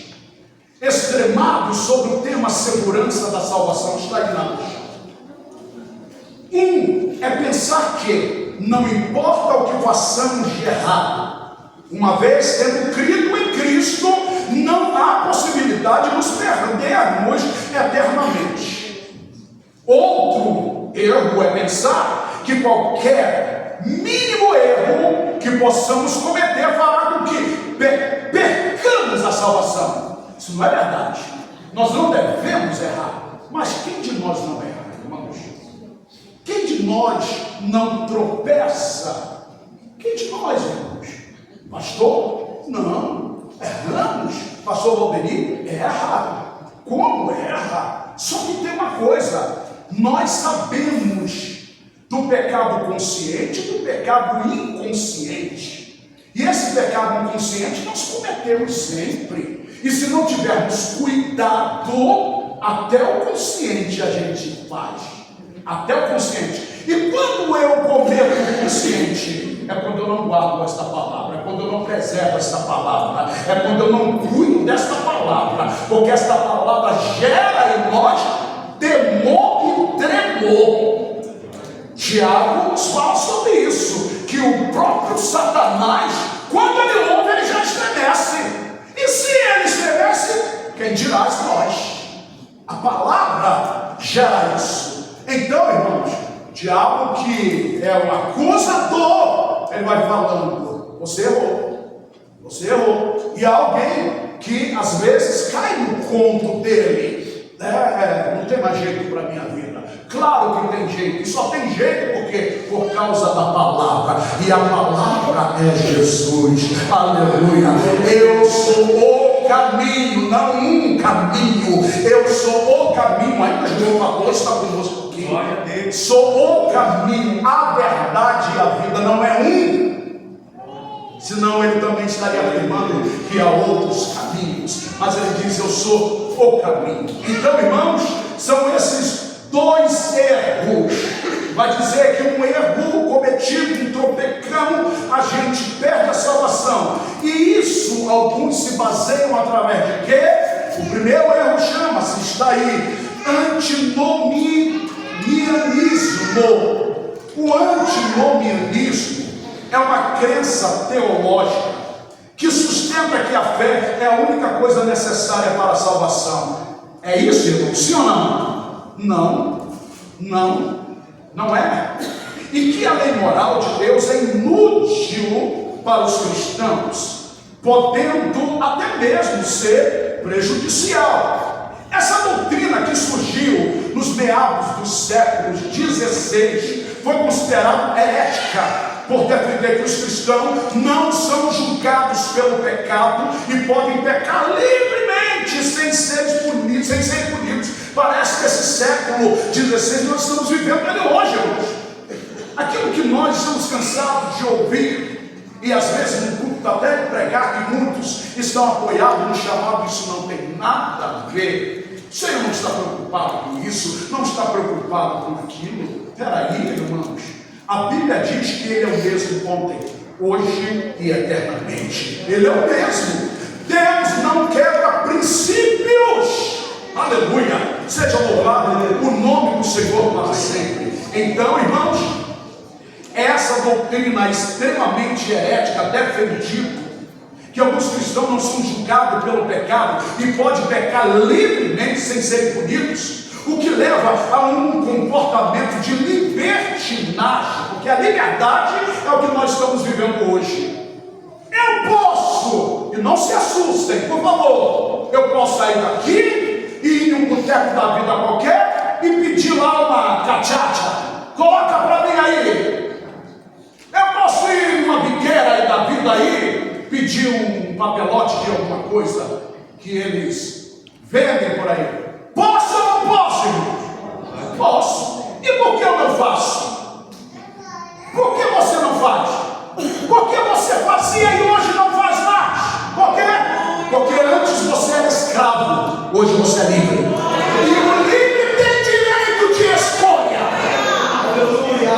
extremados sobre o tema segurança da salvação. Está aí na luz. Um é pensar que não importa o que façamos de errado, uma vez tendo crido em Cristo, não há possibilidade de nos perdermos eternamente. Outro erro é pensar que qualquer mínimo erro que possamos cometer fará com que percamos a salvação. Isso não é verdade. Nós não devemos errar. Mas quem de nós não erra, irmãos? Quem de nós não tropeça? Quem de nós, irmãos? Pastor? Não. Erramos. Pastor Valderi? Erra. Como erra? Só que tem uma coisa. Nós sabemos do pecado consciente e do pecado inconsciente. E esse pecado inconsciente nós cometemos sempre. E se não tivermos cuidado, até o consciente a gente faz. Até o consciente. E quando eu cometo o consciente? É quando eu não guardo esta palavra. É quando eu não preservo esta palavra. É quando eu não cuido desta palavra. Porque esta palavra gera em nós temor e tremor. Tiago nos fala sobre isso. Que o próprio Satanás, quando ele ouve, ele já estremece. E se ele estremece, quem dirá nós? A palavra gera isso. Então, irmãos, o diabo, que é o acusador, ele vai falando: você errou, você errou. E há alguém que às vezes cai no conto dele: não tem mais jeito para a minha vida. Claro que tem jeito, e só tem jeito porque por causa da palavra, e a palavra é Jesus. Aleluia. Eu sou o caminho, não um caminho. Eu sou o caminho. Ainda Jesus falou, está conosco aqui. Glória a Deus. Sou o caminho, a verdade e a vida. Não é um, senão ele também estaria afirmando que há outros caminhos. Mas ele diz: eu sou o caminho. Então, irmãos, são esses dois erros. Vai dizer que um erro cometido, um tropecão, a gente perde a salvação. E isso alguns se baseiam através de quê? O primeiro erro chama-se, está aí, antinomianismo. O antinomianismo é uma crença teológica que sustenta que a fé é a única coisa necessária para a salvação. É isso, irmão? Sim ou não? Não é. E que a lei moral de Deus é inútil para os cristãos, podendo até mesmo ser prejudicial. Essa doutrina que surgiu nos meados dos séculos XVI foi considerada herética, por defender que os cristãos não são julgados pelo pecado e podem pecar livremente sem serem punidos. Parece que esse século XVI nós estamos vivendo ele hoje, irmãos. aquilo que nós estamos cansados de ouvir, e às vezes no culto até de pregar, que muitos estão apoiados no chamado, isso não tem nada a ver. O Senhor não está preocupado com isso, não está preocupado com aquilo. Peraí, irmãos, a Bíblia diz que Ele é o mesmo ontem, hoje e eternamente. Ele é o mesmo. Deus não quebra princípios. Aleluia, seja louvado o nome do Senhor para sempre. Então, irmãos, essa doutrina extremamente herética, defendida, que alguns cristãos não são julgados pelo pecado e podem pecar livremente sem serem punidos, o que leva a um comportamento de libertinagem, porque a liberdade é o que nós estamos vivendo hoje. Eu posso, e não se assustem, por favor, eu posso sair daqui e ir em um boteco da vida qualquer e pedir lá uma cachaça. Coloca para mim aí. Eu posso ir numa biqueira aí da vida aí, pedir um papelote de alguma coisa que eles vendem por aí. Posso ou não posso, irmão? Posso. E por que eu não faço? Por que você não faz? Por que você fazia e hoje não faz mais? Por quê? Porque antes você era escravo, hoje você é livre. E o livre tem direito de escolha. Aleluia.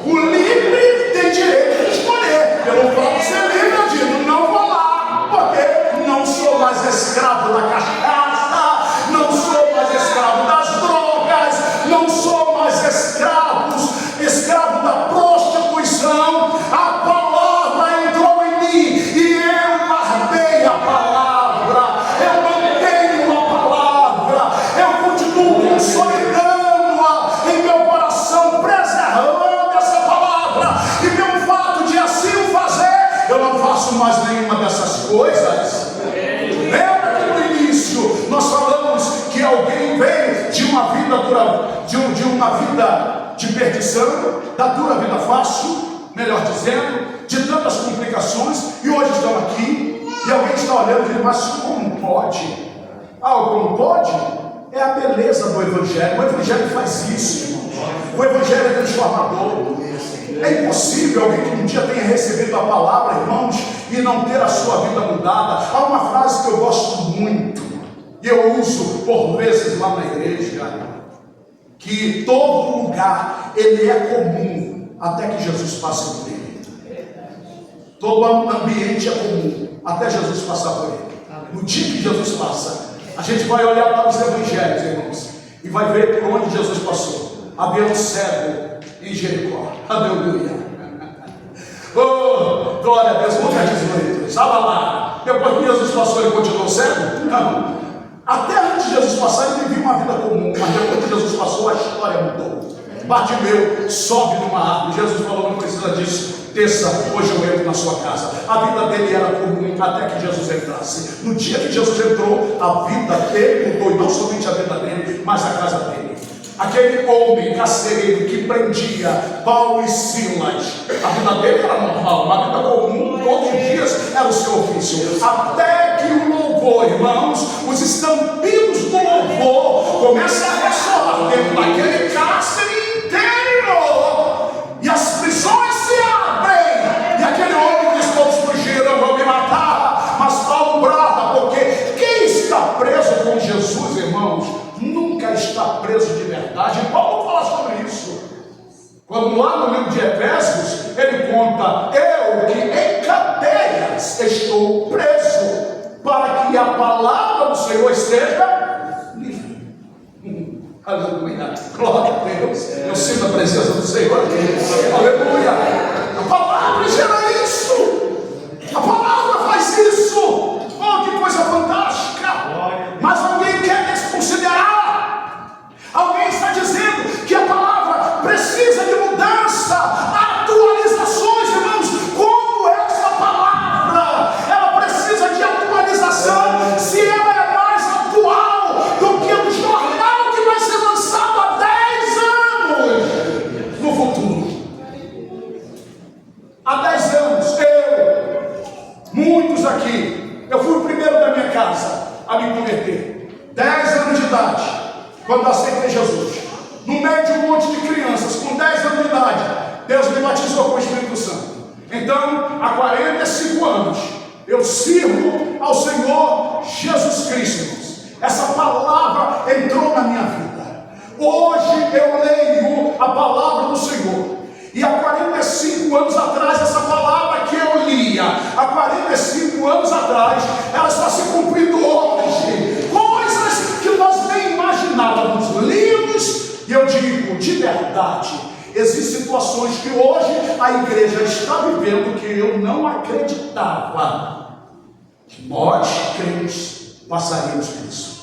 O livre tem direito de escolher. Pelo fato de ser livre, eu digo, não vou lá, porque não sou mais escravo da cachaça, não sou mais escravo das drogas, não sou mais escravo da prostituição. A palavra entrou em mim e eu guardei a palavra, eu mantenho a palavra, eu continuo consolidando-a em meu coração, preservando essa palavra, e pelo fato de assim o fazer, eu não faço mais nenhuma dessas coisas. Lembra que no início nós falamos que alguém veio de uma vida dura, de uma vida de perdição, da dura vida fácil, melhor dizendo, de tantas complicações, e hoje estão aqui, e alguém está olhando e diz, mas como pode? Como pode? É a beleza do Evangelho. O Evangelho faz isso, irmãos. O Evangelho é transformador. É impossível alguém que um dia tenha recebido a palavra, irmãos, e não ter a sua vida mudada. Há uma frase que eu gosto muito, e eu uso por vezes lá na igreja, que todo lugar ele é comum até que Jesus passe por ele. Todo ambiente é comum até Jesus passar por ele. No dia que Jesus passa, a gente vai olhar para os evangelhos, irmãos, e vai ver por onde Jesus passou. Havia um cego em Jericó. Aleluia. Oh, glória a Deus. Lucas 18. Estava lá. Depois que Jesus passou, ele continuou cego? Não. Até antes de Jesus passar, ele vivia uma vida comum, mas depois que Jesus passou, a história mudou. Bartimeu sobe numa árvore. Jesus falou, não precisa disso. Desça, hoje eu entro na sua casa. A vida dele era comum até que Jesus entrasse. No dia que Jesus entrou, a vida dele mudou, e não somente a vida dele, mas a casa dele. Aquele homem carcereiro que prendia Paulo e Silas, a vida dele era normal, uma vida comum, todos os dias era o seu ofício. Até que o louvor, irmãos, os estampidos do louvor começam a ressoar dentro daquele cárcere interior, e as prisões se abrem, e aquele homem diz, todos fugiram, vão me matar, mas Paulo brada, porque quem está preso com Jesus, irmãos, nunca está preso de verdade. E Paulo fala sobre isso. Quando lá no livro de Efésios, ele conta, eu que em cadeias estou preso, para que a palavra do Senhor esteja livre. Aleluia, glória a Deus. Eu sinto a presença do Senhor aqui. Aleluia. A palavra gera isso. A palavra faz isso. Oh, que coisa fantástica. Mas alguém quer desconsiderar. Alguém está dizendo que a palavra precisa de mudança, atualizações, irmãos. Como essa palavra, ela precisa de atualização, se ela é mais atual do que o jornal que vai ser lançado há 10 anos no futuro. batizou com o Espírito Santo. Então, há 45 anos, eu sirvo ao Senhor Jesus Cristo, irmãos. Essa palavra entrou na minha vida. Hoje eu leio a palavra do Senhor. E há 45 anos atrás, essa palavra que eu lia, há 45 anos atrás, ela está se cumprindo hoje. Coisas que nós nem imaginávamos. Livros, e eu digo de verdade, existem situações que hoje a igreja está vivendo que eu não acreditava que nós, crentes, passaríamos por isso.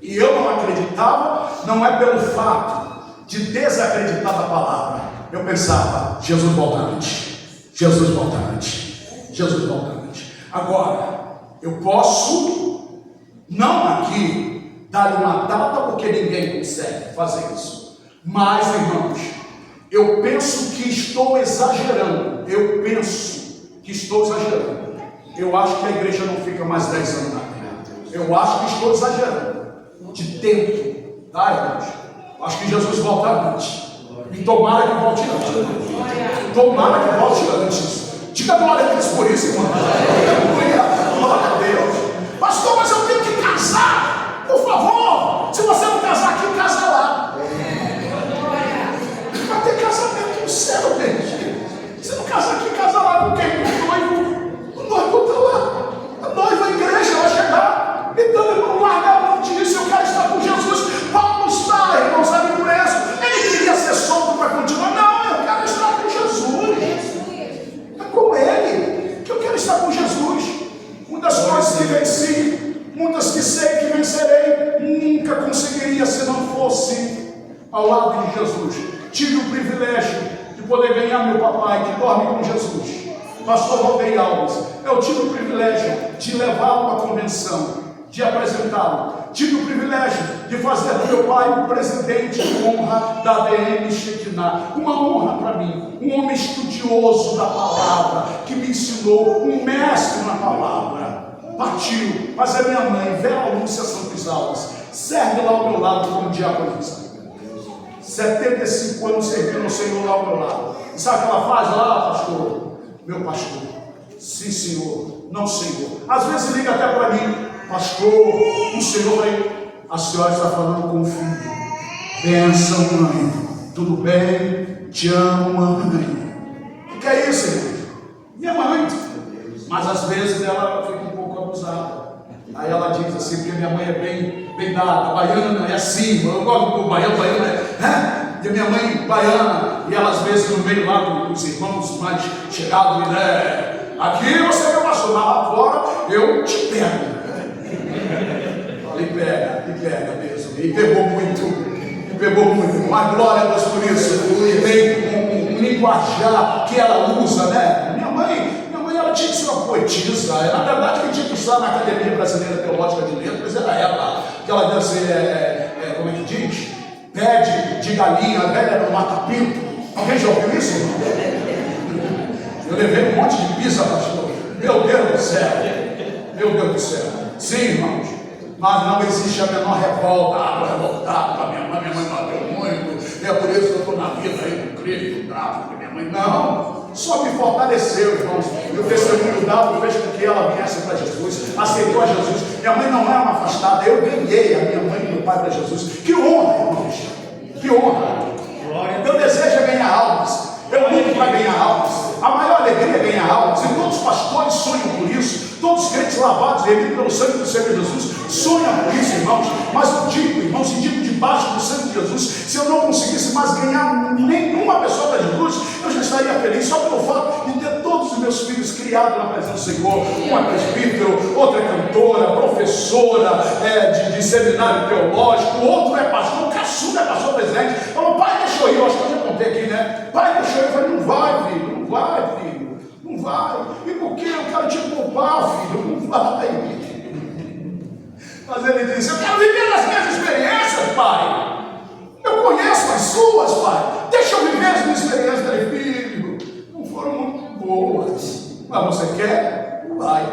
E eu não acreditava, não é pelo fato de desacreditar da palavra. Eu pensava, Jesus volta antes, Jesus volta antes, Jesus volta antes. Agora, eu posso não aqui dar uma data, porque ninguém consegue fazer isso. Mas, irmãos, eu penso que estou exagerando. Eu acho que a igreja não fica mais 10 anos na terra. Eu acho que estou exagerando de tempo, tá, irmãos? Acho que Jesus volta antes. E tomara que volte antes. Tomara que volte antes. Diga glória a Deus por isso, irmão. Glória a Deus. Pastor, mas eu tenho que casar. Por favor, se você não casar aqui, casa lá. Vai ter casamento no céu, gente. Se não casar aqui, casa lá com quem? O noivo está lá. A noiva, a igreja vai chegar. Então eu não largar a mão disso. Eu quero estar com Jesus. Paulo está, irmão, sabe por isso? Ele queria ser solto para continuar. Não, eu quero estar com Jesus. É com Ele que eu quero estar com Jesus. Muitas coisas que venci, muitas que sei que vencerei, nunca conseguiria se não fosse ao lado de Jesus. Tive o privilégio de poder ganhar meu papai, que dorme com Jesus, pastor Valdeir Alves. Eu tive o privilégio de levá-lo à convenção, de apresentá-lo. Tive o privilégio de fazer do meu pai o presidente de honra da ADM Shekinah. Uma honra para mim, um homem estudioso da palavra, que me ensinou, um mestre na palavra. Partiu, mas a minha mãe, Vera Lúcia Santos Alves, serve lá ao meu lado como diaconisa. 75 anos servindo ao Senhor lá ao meu lado. E sabe o que ela faz lá, pastor? Meu pastor, sim senhor, não senhor. Às vezes liga até para mim, pastor, o senhor vai, a senhora está falando com o filho. Benção, mãe, tudo bem? Te amo, mãe. O que é isso, irmão? Minha mãe. Mas às vezes ela fica um pouco abusada. Aí ela diz assim, porque minha mãe é bem dada, baiana é assim, eu gosto do baiano é, e a minha mãe baiana, e ela às vezes no meio lá dos irmãos mais chegados, né? Aqui você é meu pastor, mas lá fora eu te pego. Ele pega mesmo, e pegou muito, mas glória a Deus por isso. Tem um linguajar que ela usa, né? Minha mãe ela tinha que ser uma poetisa. Na verdade, quem tinha que estar na Academia Brasileira Teológica de Letras era ela, que ela deve ser, como é que diz? Pé de galinha, velha do mata-pinto. Alguém já ouviu isso? Eu levei um monte de pizza, pastor. Meu Deus do céu. Meu Deus do céu. Sim, irmãos. Mas não existe a menor revolta. Estou revoltado com a minha mãe bateu muito. É por isso que eu estou na vida aí do crime, do tráfico, minha mãe. Não. Só me fortaleceu, irmãos. E o testemunho dado fez com que ela viesse para Jesus, aceitou a Jesus. Minha mãe não é uma afastada, eu ganhei a minha mãe e meu pai para Jesus. Que honra, irmãos! Que honra! Meu desejo é ganhar almas. Eu luto para ganhar almas. A maior alegria é ganhar almas. E todos os pastores sonham por isso. Todos os crentes lavados, remidos pelo sangue do Senhor Jesus, sonham por isso, irmãos. Mas eu digo, irmãos, e digo debaixo do sangue de Jesus, se eu não conseguisse mais ganhar nenhuma pessoa para Jesus, eu já estaria feliz só pelo fato de ter todos os meus filhos criados na presença do Senhor. Um é presbítero, outra é cantora, professora de seminário teológico, outro é pastor, o caçula é pastor presidente. Falou, pai, deixa eu ir. Eu acho que eu já contei aqui, né? Pai, deixa eu ir. Eu falei, não vai, filho, não vai, filho. Não vai. E por que eu quero te poupar, filho? Não vai. Mas ele disse, eu quero viver as minhas experiências, pai. Eu conheço as suas, pai. Deixa eu viver as minhas experiências. Falei, filho, não foram muito boas. Mas você quer? Vai.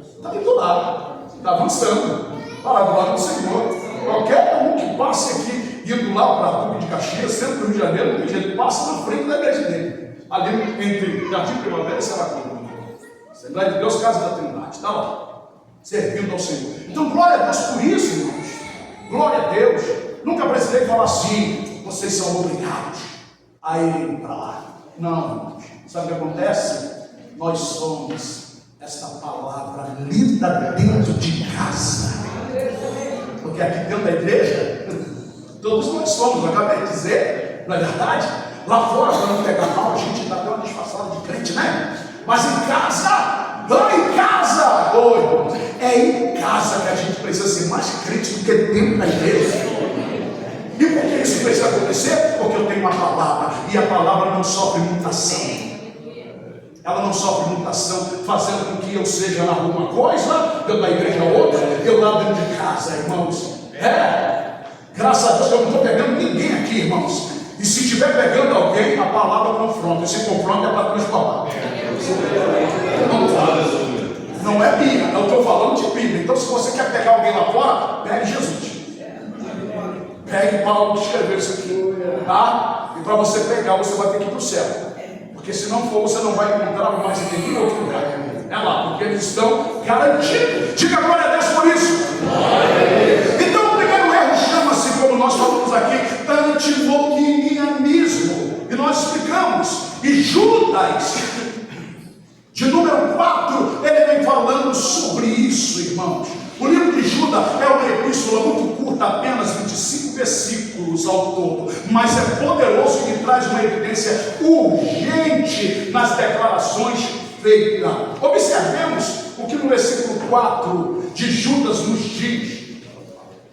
Está indo lá. Está avançando. Para a glória do Senhor. Qualquer um que passe aqui, indo lá para a Duque de Caxias, centro do Rio de Janeiro, ele passa na frente na igreja dele, ali entre Jardim Primavera e Saracura. Assembleia de Deus, Casa da Trindade, está lá, servindo ao Senhor. Então, glória a Deus por isso, irmãos. Glória a Deus. Nunca precisei falar assim, vocês são obrigados a irem para lá. Não, irmãos. Sabe o que acontece? Nós somos esta palavra lida dentro de casa. Porque aqui dentro da igreja, todos nós somos, eu acabei de dizer, não é verdade? Lá fora, para não pegar mal, a gente dá até uma disfarçada de crente, né? Mas em casa, lá em casa, irmãos, é em casa que a gente precisa ser mais crente do que dentro da igreja. E por que isso precisa acontecer? Porque eu tenho uma palavra, e a palavra não sofre mutação. Ela não sofre mutação, fazendo com que eu seja lá uma coisa, dentro da igreja outra, eu lá dentro de casa, irmãos. Graças a Deus eu não estou pegando ninguém aqui, irmãos. E se estiver pegando alguém, a palavra confronta. Esse confronto é para transformar. Não é Bíblia, eu estou falando de Bíblia. Então, se você quer pegar alguém lá fora, pegue Jesus. Pegue Paulo que escreveu isso aqui, tá? E para você pegar, você vai ter que ir para o céu. Porque se não for, você não vai encontrar mais em nenhum outro lugar. É lá, porque eles estão garantidos. Diga glória a Deus por isso. Então, o primeiro erro chama-se, como nós falamos aqui, antinomianismo. E nós explicamos. E Judas, de número 4, ele vem falando sobre isso, irmãos. O livro de Judas é uma epístola muito curta, apenas 25 versículos ao todo, mas é poderoso e traz uma evidência urgente nas declarações feitas. Observemos o que no versículo 4 de Judas nos diz.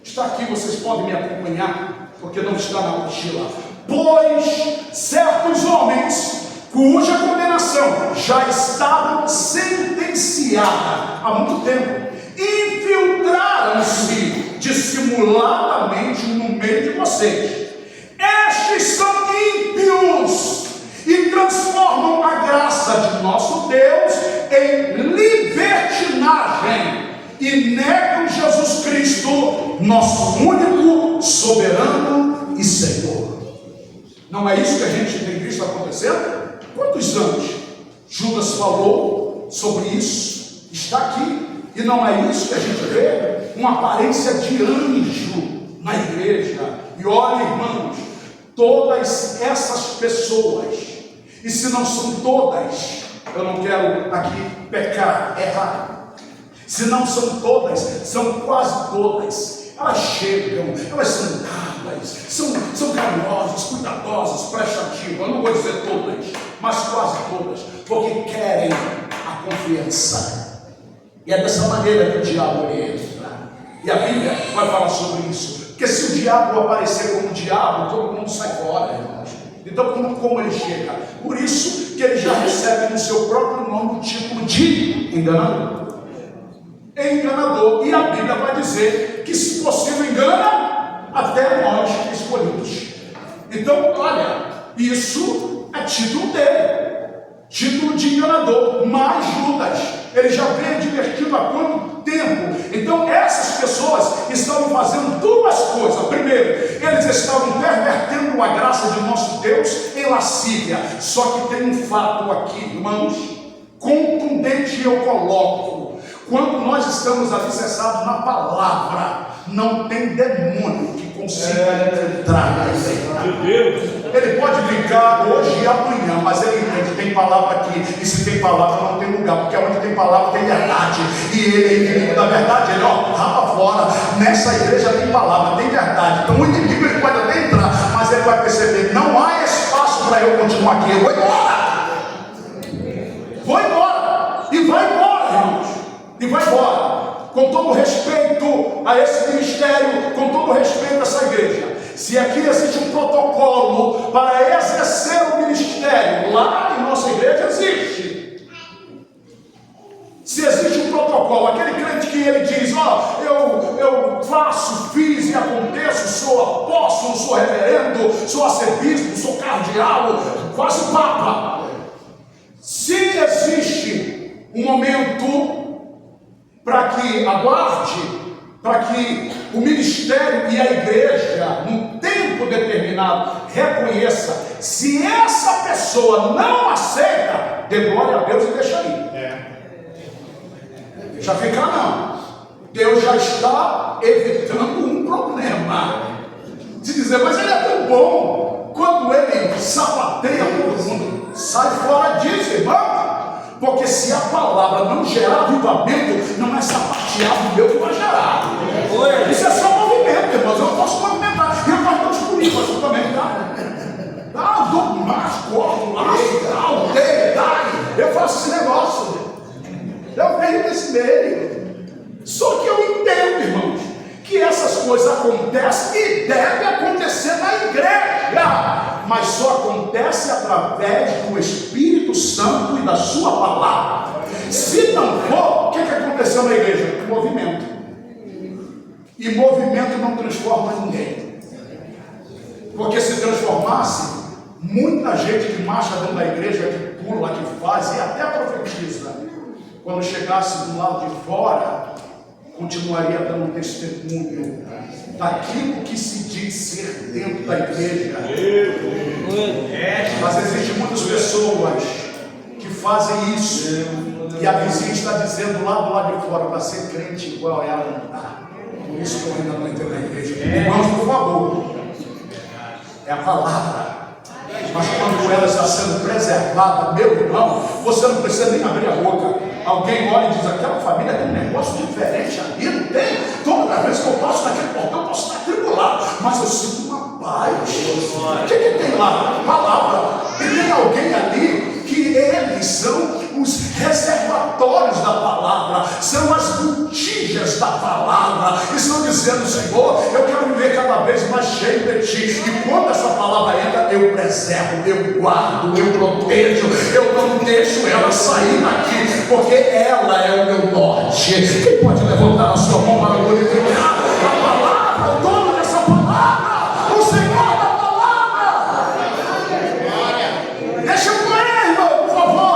Está aqui, vocês podem me acompanhar, porque não está na mochila. Pois certos homens, cuja condenação já estava sentenciada há muito tempo, infiltraram-se dissimuladamente no meio de vocês. Estes são ímpios e transformam a graça de nosso Deus em libertinagem e negam Jesus Cristo, nosso único soberano e Senhor. Não é isso que a gente tem visto acontecendo? Quantos anos Judas falou sobre isso? Está aqui. E não é isso que a gente vê? Uma aparência de anjo na igreja. E olha, irmãos, todas essas pessoas, e se não são todas, eu não quero aqui pecar, errar, se não são todas, são quase todas. Elas chegam, elas são dadas, são carinhosas, cuidadosas, prestativas. Eu não vou dizer todas, mas quase todas, porque querem a confiança. E é dessa maneira que o diabo entra. E a Bíblia vai falar sobre isso. Porque se o diabo aparecer como diabo, todo mundo sai fora, irmãos. Então, como ele chega? Por isso que ele já recebe no seu próprio nome o título de enganador. Enganador. E a Bíblia vai dizer que, se possível, engana até nós escolhidos. Então, olha, isso é título dele. Título de enganador. Mas Judas, ele já vem advertido há quanto tempo? Então essas pessoas estavam fazendo duas coisas. Primeiro, eles estavam pervertendo a graça de nosso Deus em lascívia. Só que tem um fato aqui, irmãos, contundente, eu coloco. Quando nós estamos alicerçados na palavra, não tem demônio que consiga entrar na igreja. Ele pode brincar hoje e amanhã, mas ele entende, tem palavra aqui, e se tem palavra não tem lugar, porque onde tem palavra tem verdade, e ele é inimigo da verdade. Ele, rapa fora, nessa igreja tem palavra, tem verdade. Então o inimigo ele pode até entrar, mas ele vai perceber, não há espaço para eu continuar aqui, eu vou embora, e vai embora, irmãos, e vai embora. Com todo respeito a esse ministério, com todo respeito a essa igreja, se aqui existe um protocolo para exercer o ministério, lá em nossa igreja existe. Se existe um protocolo, aquele crente que ele diz, eu faço, fiz e aconteço, sou apóstolo, sou reverendo, sou arcebispo, sou cardeal, quase papa. Se existe um momento para que aguarde, para que o ministério e a igreja, num tempo determinado, reconheça se essa pessoa não aceita, dê glória a Deus e deixa aí. Já fica não. Deus já está evitando um problema. De dizer, mas ele é tão bom. Quando ele sapateia todo mundo, sai fora disso, irmão. Porque se a palavra não gerar avivamento, não é sapateado meu que vai gerar. Isso é só movimento, irmãos. Eu não posso movimentar. Eu gosto de comigo, mas eu também, tá? Dou mais, corto, laço, tal, eu faço esse negócio. Eu venho desse meio. Só que eu entendo, irmãos, que essas coisas acontecem e devem acontecer na igreja, mas só acontece através do Espírito Santo e da sua palavra. Se não for, o que aconteceu na igreja? Movimento. E movimento não transforma ninguém. Porque se transformasse, muita gente que marcha dentro da igreja, que pula, que faz e até profetiza, quando chegasse do lado de fora, continuaria dando um testemunho daquilo que se diz ser dentro da igreja. Mas existem muitas pessoas que fazem isso, e a vizinha está dizendo lá do lado de fora, para ser crente igual ela não está. Por isso que eu ainda não entrei na igreja. Irmãos, por favor, é a palavra. Mas quando ela está sendo preservada, meu irmão, você não precisa nem abrir a boca. Alguém olha e diz, aquela família tem um negócio diferente ali, não tem? Toda vez que eu passo naquele portão, eu posso estar tribulado, mas eu sinto uma paz. O que tem lá? Palavra. E tem alguém ali que eles são os reservatórios da palavra, são as botijas da palavra, estão dizendo, Senhor, eu quero viver cada vez mais cheio de ti, e quando essa palavra entra, eu preservo, eu guardo, eu protejo, eu não deixo ela sair daqui, porque ela é o meu norte. Quem pode levantar a sua mão para glorificar a palavra, o dono dessa palavra, o Senhor da palavra? Deixa eu ler, irmão, por favor.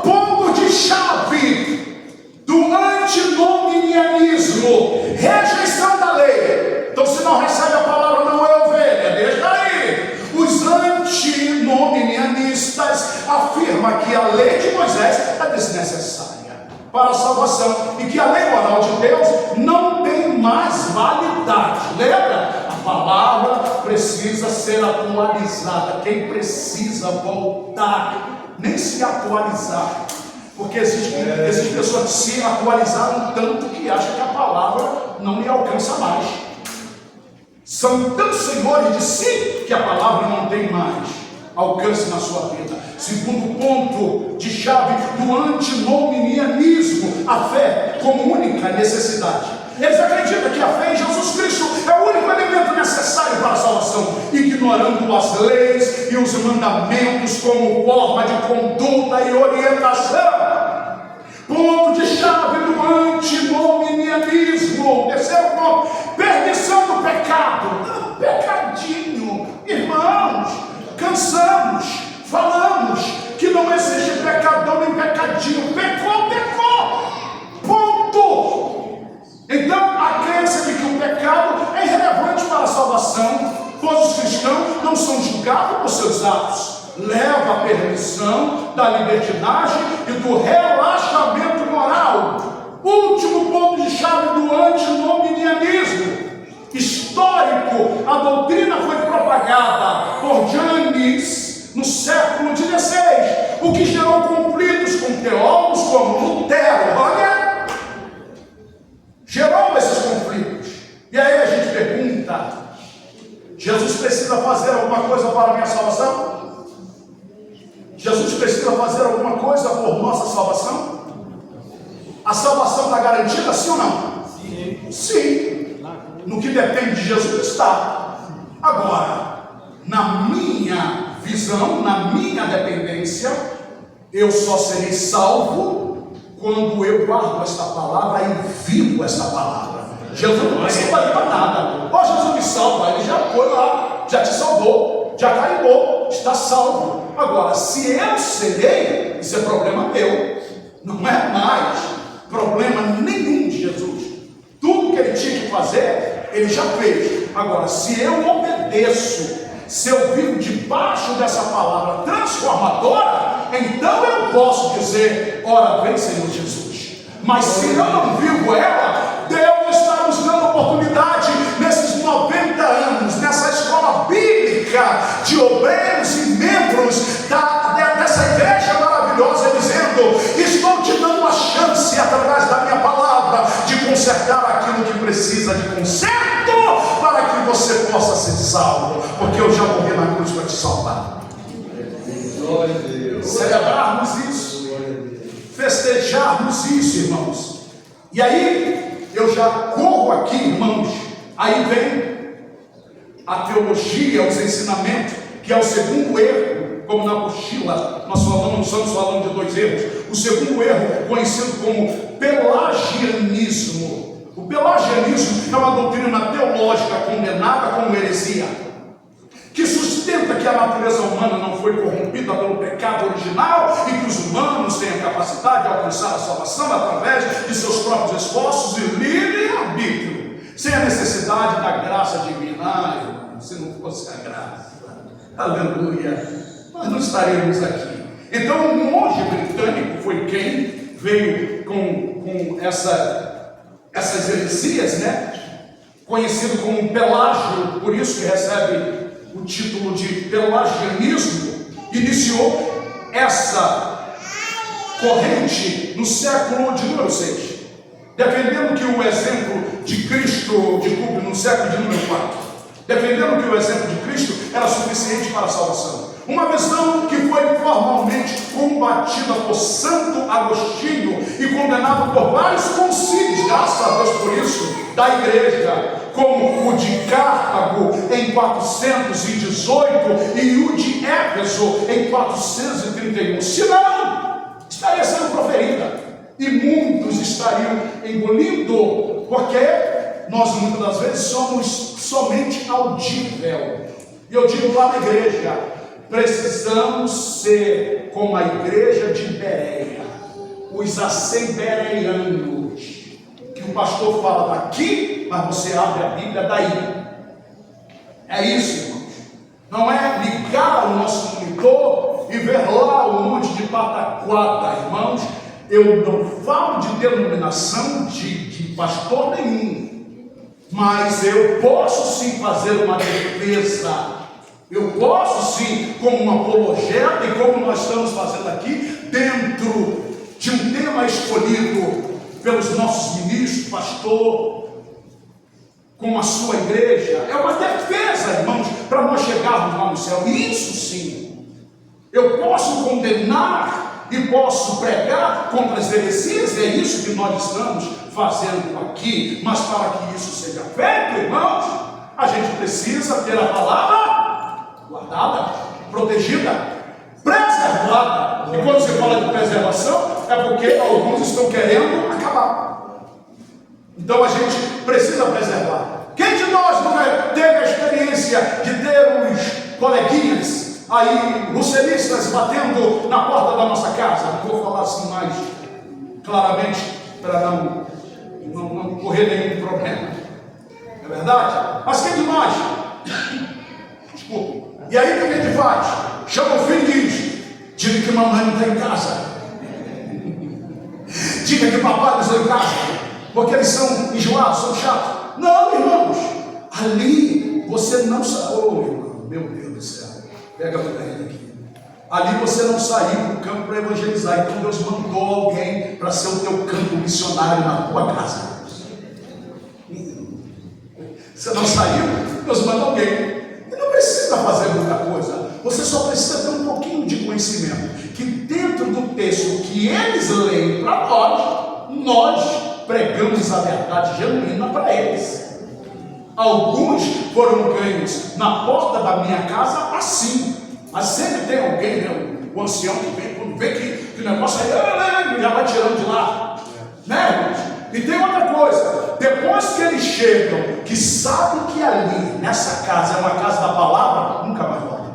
Ponto de chave do antinomianismo: rejeição da lei. Então, se não recebe a palavra, não é ovelha. Deixa aí. Os antinomianistas afirmam que a lei de Moisés é desnecessária para a salvação e que a lei moral de Deus não tem mais validade. Lembra? A palavra precisa ser atualizada. Quem precisa voltar, nem se atualizar, porque existem pessoas que se atualizaram tanto que acham que a palavra não lhe alcança mais. São tão senhores de si que a palavra não tem mais alcance na sua vida. Segundo ponto de chave do antinomianismo: a fé como única necessidade. Eles acreditam que a fé em Jesus Cristo é o único elemento necessário para a salvação, ignorando as leis e os mandamentos como forma de conduta e orientação. Ponto de chave do antinomianismo. Terceiro ponto: perdição do pecado. Pecadinho, irmãos, cansamos, falamos que não existe pecador nem pecadinho. Pecou, pecou. Ponto. Então, a crença de que o pecado é irrelevante para a salvação, pois os cristãos não são julgados por seus atos, leva à permissão da libertinagem e do relaxamento moral. Último ponto de chave do antinomianismo histórico: a doutrina foi propagada por Jannes no século XVI, o que gerou conflitos com teólogos como Lutero. Olha, gerou esses conflitos. E aí a gente pergunta: Jesus precisa fazer alguma coisa para a minha salvação? Jesus precisa fazer alguma coisa por nossa salvação? A salvação está garantida, sim ou não? Sim. Sim. No que depende de Jesus está. Agora, na minha visão, na minha dependência, eu só serei salvo quando eu guardo esta palavra e vivo esta palavra. Jesus não precisa fazer para nada. Ó, Jesus me salva, ele já foi lá, já te salvou, já carimbou, está salvo. Agora, se eu serei, isso é problema meu, não é mais problema nenhum de Jesus. Tudo que ele tinha que fazer, ele já fez. Agora, se eu obedeço se eu vivo debaixo dessa palavra transformadora, então eu posso dizer, ora vem Senhor Jesus. Mas se eu não vivo ela, Deus está nos dando oportunidade nesses 90 anos, nessa escola bíblica de obreiros e membros dessa igreja maravilhosa, dizendo, estou te dando uma chance através da minha palavra de consertar aquilo que precisa de conserto, para que você possa ser salvo, porque eu já morri na cruz para te salvar. Celebrarmos isso, festejarmos isso, irmãos. E aí eu já corro aqui, irmãos, aí vem a teologia, os ensinamentos, que é o segundo erro, como na apostila nós estamos falando de 2 erros. O segundo erro, conhecido como pelagianismo. O pelagianismo é uma doutrina teológica condenada como heresia, que sustenta que a natureza humana não foi corrompida pelo pecado original e que os humanos têm a capacidade de alcançar a salvação através de seus próprios esforços e livre-arbítrio, sem a necessidade da graça divina. Ai, irmão, se não fosse a graça, aleluia, nós não estaríamos aqui. Então, um monge britânico foi quem veio com essas heresias, né? Conhecido como Pelágio, por isso que recebe o título de pelagianismo. Iniciou essa corrente no século de número 6, defendendo que o exemplo de Cristo, no século de número 4, defendendo que o exemplo de Cristo era suficiente para a salvação. Uma visão que foi formalmente combatida por Santo Agostinho e condenada por vários concílios, graças a Deus por isso, da igreja, como o de Cartago em 418 e o de Éfeso em 431. Senão, estaria sendo proferida e muitos estariam engolindo, porque nós muitas das vezes somos somente audível. E eu digo lá na igreja, precisamos ser como a igreja de Bereia, os assembereianos, que o pastor fala daqui, mas você abre a Bíblia daí. É isso, irmãos. Não é ligar o nosso monitor e ver lá um monte de pataquada, irmãos. Eu não falo de denominação de pastor nenhum, mas eu posso sim fazer uma defesa. Eu posso sim, como um apologeta, e como nós estamos fazendo aqui, dentro de um tema escolhido pelos nossos ministros, pastor, com a sua igreja, é uma defesa, irmãos, para nós chegarmos lá no céu. Isso sim, eu posso condenar e posso pregar contra as heresias, é isso que nós estamos fazendo aqui, mas para que isso seja feito, irmãos, a gente precisa ter a palavra guardada, protegida, preservada. E quando você fala de preservação, é porque alguns estão querendo acabar. Então a gente precisa preservar. Quem de nós nunca teve a experiência de ter uns coleguinhas aí, luceristas, batendo na porta da nossa casa? Não vou falar assim mais claramente para não correr nenhum problema. É verdade? Mas quem de nós? Desculpa. E aí o que a gente faz? Chama o filho e diz: diga que mamãe não está em casa. Diga que papai não está em casa, porque eles são enjoados, são chatos. Não, irmãos, ali você não saiu. Oh, irmão, meu Deus do céu, pega a ele aqui. Ali você não saiu para o campo para evangelizar. Então Deus mandou alguém para ser o teu campo missionário na tua casa. Você não saiu, Deus manda alguém. E não precisa fazer muita coisa, você só precisa ter um pouquinho de conhecimento, que dentro do texto que eles leem para nós pregamos a verdade genuína para eles. Alguns foram ganhos na porta da minha casa assim, mas sempre tem alguém, né, o ancião que vem, quando vê que o negócio aí, já vai tirando de lá, né, irmãos? E tem outra coisa, depois que eles chegam, que sabem que ali, nessa casa, é uma casa da palavra, nunca mais volta.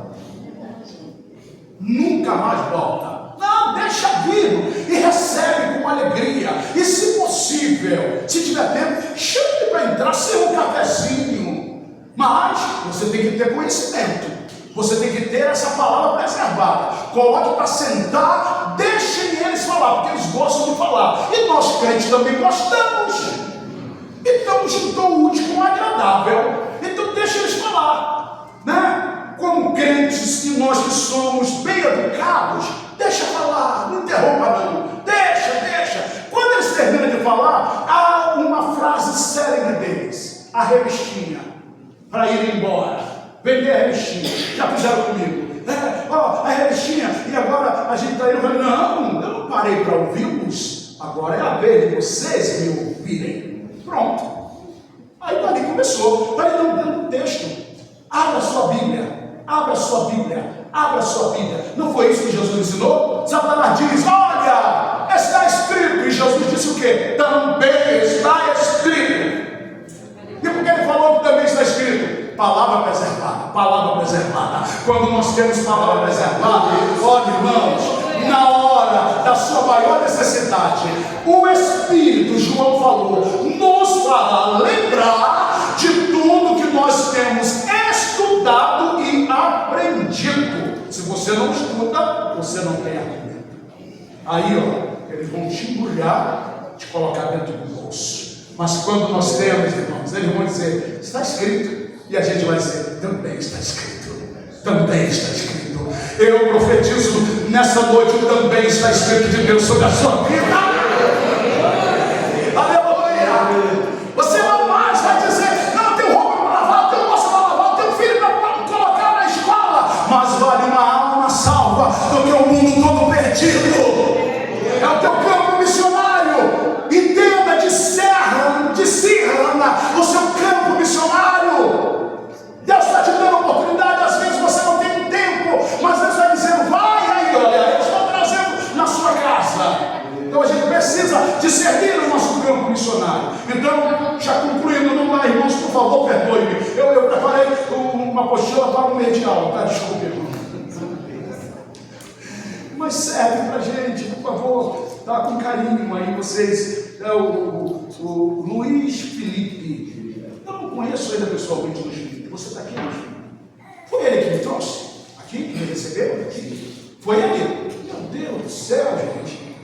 Nunca mais volta. Não, deixa vir e recebe com alegria. E se possível, se tiver tempo, chame para entrar, ser um cafezinho. Mas você tem que ter conhecimento. Você tem que ter essa palavra preservada. Coloque para sentar, deixem eles falar, porque eles gostam de falar. E nós crentes também gostamos. Então juntou o útil com o agradável. Então deixa eles falar, né? Como crentes que nós que somos bem educados, deixa falar, não interrompa não. Deixa. Quando eles terminam de falar, há uma frase célebre deles, a revistinha, para ir embora. Vender a revistinha, já fizeram comigo. A revistinha, e agora a gente está indo. Não, eu não parei para ouvi-los. Agora é a vez de vocês me ouvirem. Pronto. Aí dali começou. Dali não deu um texto. Abra a sua Bíblia. Não foi isso que Jesus ensinou? Satanás diz: olha, está escrito. E Jesus disse o quê? Também está escrito. E por que ele falou que também está escrito? Palavra preservada. Quando nós temos palavra preservada, olha, irmãos, na hora da sua maior necessidade, o Espírito, João falou, nos fará lembrar de tudo que nós temos estudado e aprendido. Se você não estuda, você não tem argumento. Aí, eles vão te embrulhar, te colocar dentro do bolso. Mas quando nós temos, irmãos, eles vão dizer: está escrito. E a gente vai dizer: também está escrito. Eu profetizo nessa noite: também está escrito de Deus sobre a sua vida. Aleluia. Você não mais vai dizer: não, eu tenho roupa para lavar, eu tenho moça para lavar, eu tenho filho para colocar na escola. Mas vale uma alma salva do que o mundo todo perdido. É o teu campo missionário. Entenda, discerna o seu campo missionário. Deus está te dando oportunidade. Às vezes você não tem tempo, mas Deus está dizendo: vai aí, olha, eu estou trazendo na sua casa. Então a gente precisa discernir o nosso campo missionário. Então, já concluindo, não dá, irmãos, por favor, perdoe-me. Eu preparei uma apostila para o meio de aula, tá? Desculpe, irmão. Mas serve para a gente, por favor, tá? Com carinho aí, vocês. É o Luiz Felipe. Eu não conheço ele pessoalmente, Luiz Felipe. Você está aqui hoje? Foi ele que me trouxe aqui, que me recebeu aqui. Foi ele. Meu Deus do céu, gente.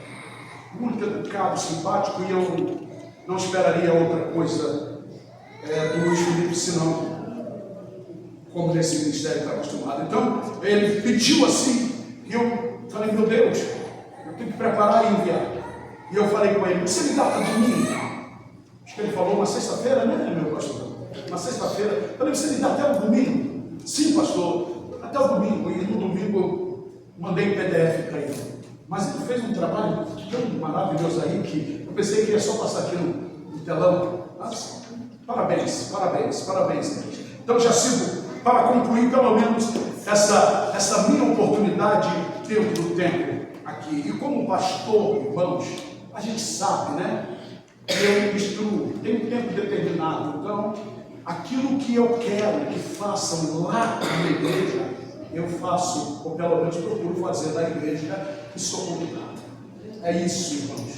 Muito educado, simpático, e eu não esperaria outra coisa do Luiz Felipe, senão como nesse ministério está acostumado. Então, ele pediu assim, e eu falei: meu Deus, eu tenho que preparar e enviar. E eu falei com ele: você me dá para domingo? Acho que ele falou uma sexta-feira, né, meu pastor? Uma sexta-feira. Eu falei: você me dá até o domingo? Sim, pastor, até o domingo. E no domingo eu mandei PDF para ele. Mas ele fez um trabalho tão maravilhoso aí que eu pensei que ia só passar aqui no telão. Mas, parabéns, gente. Então já sigo para concluir pelo menos essa minha oportunidade dentro do tempo aqui. E como pastor, irmãos, a gente sabe, né? Eu instruo, tem um tempo determinado. Então, aquilo que eu quero que façam lá na igreja, eu faço, ou pelo menos procuro fazer da igreja que sou convidado. É isso, irmãos.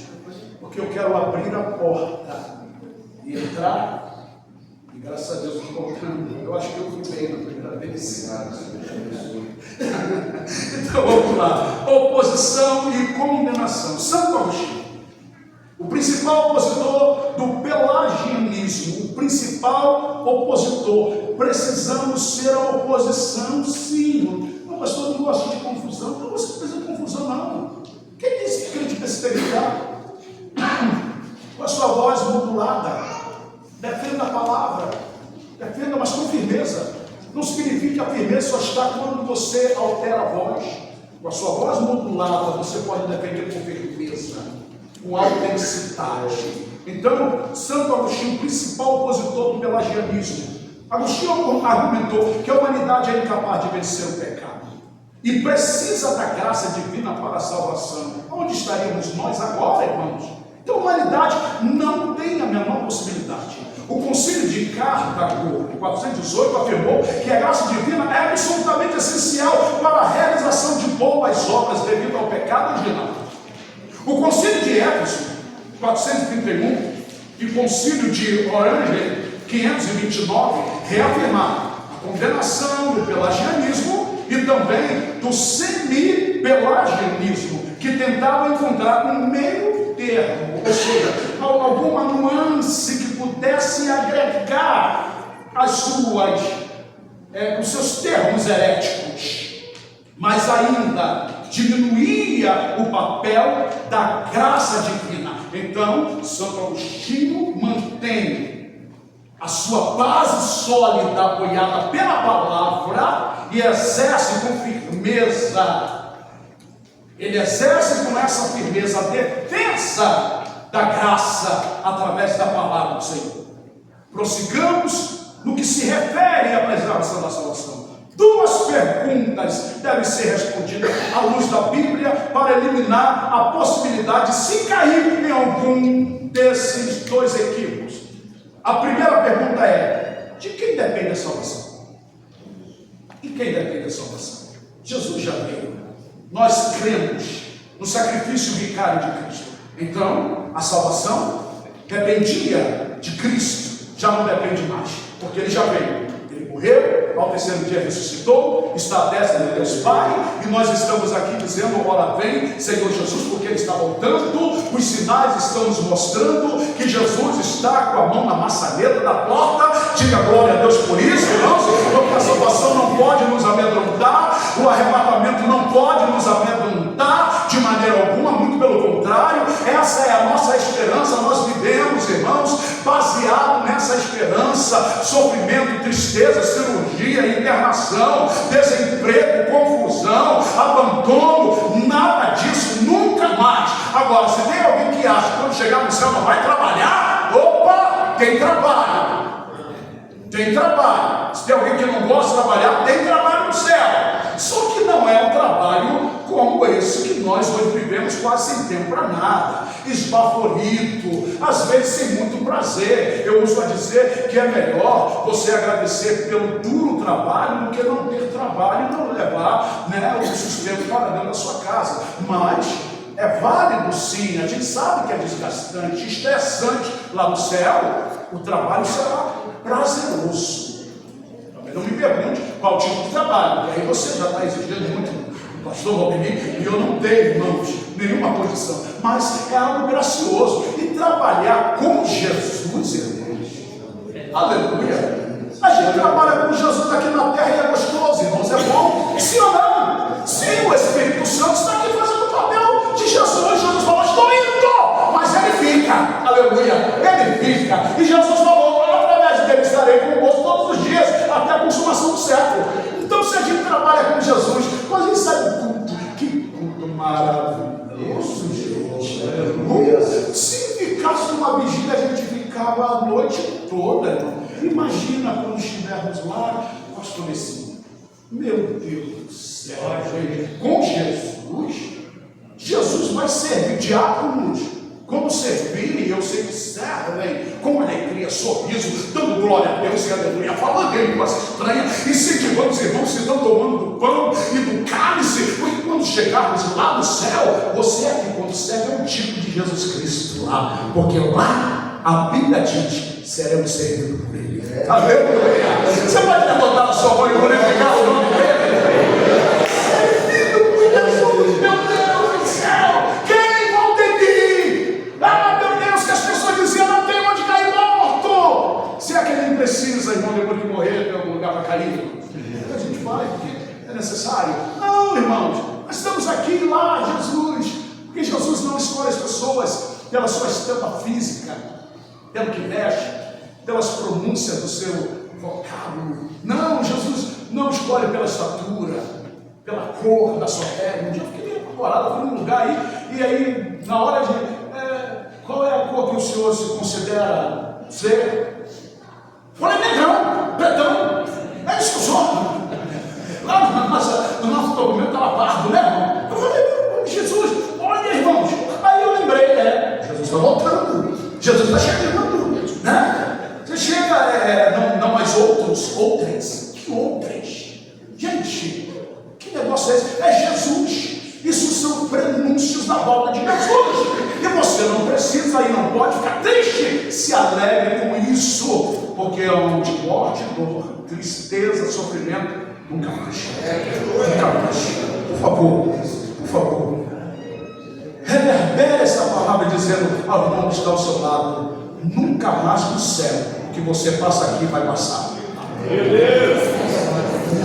Porque eu quero abrir a porta e entrar, e graças a Deus estou entrando. Eu acho que eu fui bem na primeira vez. Então vamos lá. Oposição e condenação. Santo Agostinho, o principal opositor do pelagianismo, o principal opositor. Precisamos ser a oposição, sim. O pastor não gosta de confusão. Não, você não precisa de confusão, não. Quem disse que crente precisa evitar? Com a sua voz modulada, defenda a palavra, defenda, mas com firmeza. Não significa que a firmeza só está quando você altera a voz. Com a sua voz modulada, você pode defender com firmeza, com autenticidade. Então, Santo Agostinho, principal opositor do pelagianismo, Agostinho argumentou que a humanidade é incapaz de vencer o pecado e precisa da graça divina para a salvação. Onde estaríamos nós agora, irmãos? Então, a humanidade não tem a menor possibilidade. O Concílio de Cartago, em 418, afirmou que a graça divina é absolutamente essencial para a realização de boas obras devido ao pecado original. O Concílio de Éfeso, 431, e o Concílio de Orange, 529, reafirmaram a condenação do pelagianismo e também do semi-pelagianismo, que tentava encontrar um meio termo, ou seja, alguma nuance que pudesse agregar os seus termos heréticos, mas ainda diminuía o papel da graça divina. Então, Santo Agostinho mantém a sua base sólida apoiada pela palavra e exerce com firmeza. Ele exerce com essa firmeza a defesa da graça através da palavra do Senhor. Prossigamos no que se refere à preservação da salvação. Duas perguntas devem ser respondidas à luz da Bíblia para eliminar a possibilidade de se cair em algum desses dois equívocos. A primeira pergunta é: de quem depende a salvação? De quem depende a salvação? Jesus já veio. Nós cremos no sacrifício vicário de Cristo. Então, a salvação dependia de Cristo, já não depende mais, porque Ele já veio. Ele morreu, ao terceiro dia ressuscitou, está à destra de Deus Pai, e nós estamos aqui dizendo: ora vem, Senhor Jesus, porque Ele está voltando. Os sinais estão nos mostrando que Jesus está com a mão na maçaneta da porta. Diga glória a Deus por isso, irmãos, porque a salvação não pode nos amedrontar, o arrebatamento não pode nos amedrontar de maneira alguma, muito pelo contrário, essa é a nossa esperança. Nós vivemos, irmãos, baseado nessa esperança, sofrimento, tristeza, cirurgia, internação, desemprego, confusão, abandono, nada disso, nunca mais. Agora, se tem alguém que acha que quando chegar no céu não vai trabalhar, opa, tem trabalho. Tem trabalho. Se tem alguém que não gosta de trabalhar, tem trabalho no céu. Só que não é um trabalho como esse que nós hoje vivemos, quase sem tempo para nada, esbaforito, às vezes sem muito prazer. Eu uso a dizer que é melhor você agradecer pelo duro trabalho do que não ter trabalho e não levar, o sustento para dentro da sua casa. Mas é válido sim, a gente sabe que é desgastante, estressante. Lá no céu, o trabalho será prazeroso. Também não me pergunte qual tipo de trabalho, porque aí você já está exigindo muito, pastor Valdemir, e eu não tenho, irmãos, nenhuma posição, mas é algo gracioso. E trabalhar com Jesus, irmãos, aleluia. A gente trabalha com Jesus aqui na terra e é gostoso, irmãos, é bom. Sim ou não? Sim, o Espírito Santo está aqui fazendo o papel de Jesus. Jesus falou: estou indo, mas ele fica, aleluia, ele fica. E Jesus falou: através dele estarei convosco todos os dias, até a consumação do século. Então, se a gente trabalha com Jesus, quando a gente sai do culto, que culto maravilhoso, gente, aleluia. Se ficasse numa vigília, a gente ficava a noite toda, irmão. Imagina quando estivermos lá, pastor Messinho, meu Deus do céu, gente, com Jesus vai servir diáconos. Como servirem, eu sei que servem com alegria, sorriso, dando glória a Deus e aleluia, falando em línguas estranhas, incentivando os irmãos que estão tomando do pão e do cálice, porque quando chegarmos lá no céu, você aqui quando serve é um tipo de Jesus Cristo lá, porque lá a Bíblia diz: seremos servidos por Ele. Aleluia! Você pode levantar a sua mão e glorificar o nome dele? Precisa, irmão, depois de morrer, ter algum lugar para cair. A gente vai porque é necessário. Não, irmãos, nós estamos aqui lá, Jesus, porque Jesus não escolhe as pessoas pela sua estampa física, pelo que veste, pelas pronúncias do seu vocábulo. Não, Jesus não escolhe pela estatura, pela cor da sua pele. Um dia eu fiquei meio apavorado, fui num lugar aí, e aí, na hora de qual é a cor que o senhor se considera ser? Falei: negão, pretão, é isso que eu sou. Lá no nosso documento estava pardo, né, irmão? Eu falei: Jesus, olha, irmãos. Aí eu lembrei: Jesus está voltando, Jesus está chegando, né? Você chega, não mais outras, que outras? Gente, que negócio é esse? É Jesus. Isso são prenúncios da volta de Jesus. E você não precisa e não pode ficar triste. Se alegre com isso, porque é onde morte, dor, tristeza, sofrimento, Nunca mais. Nunca mais. Por favor. Reverbere essa palavra dizendo ao irmão que está ao seu lado: nunca mais no céu o que você passa aqui vai passar. Meu Deus!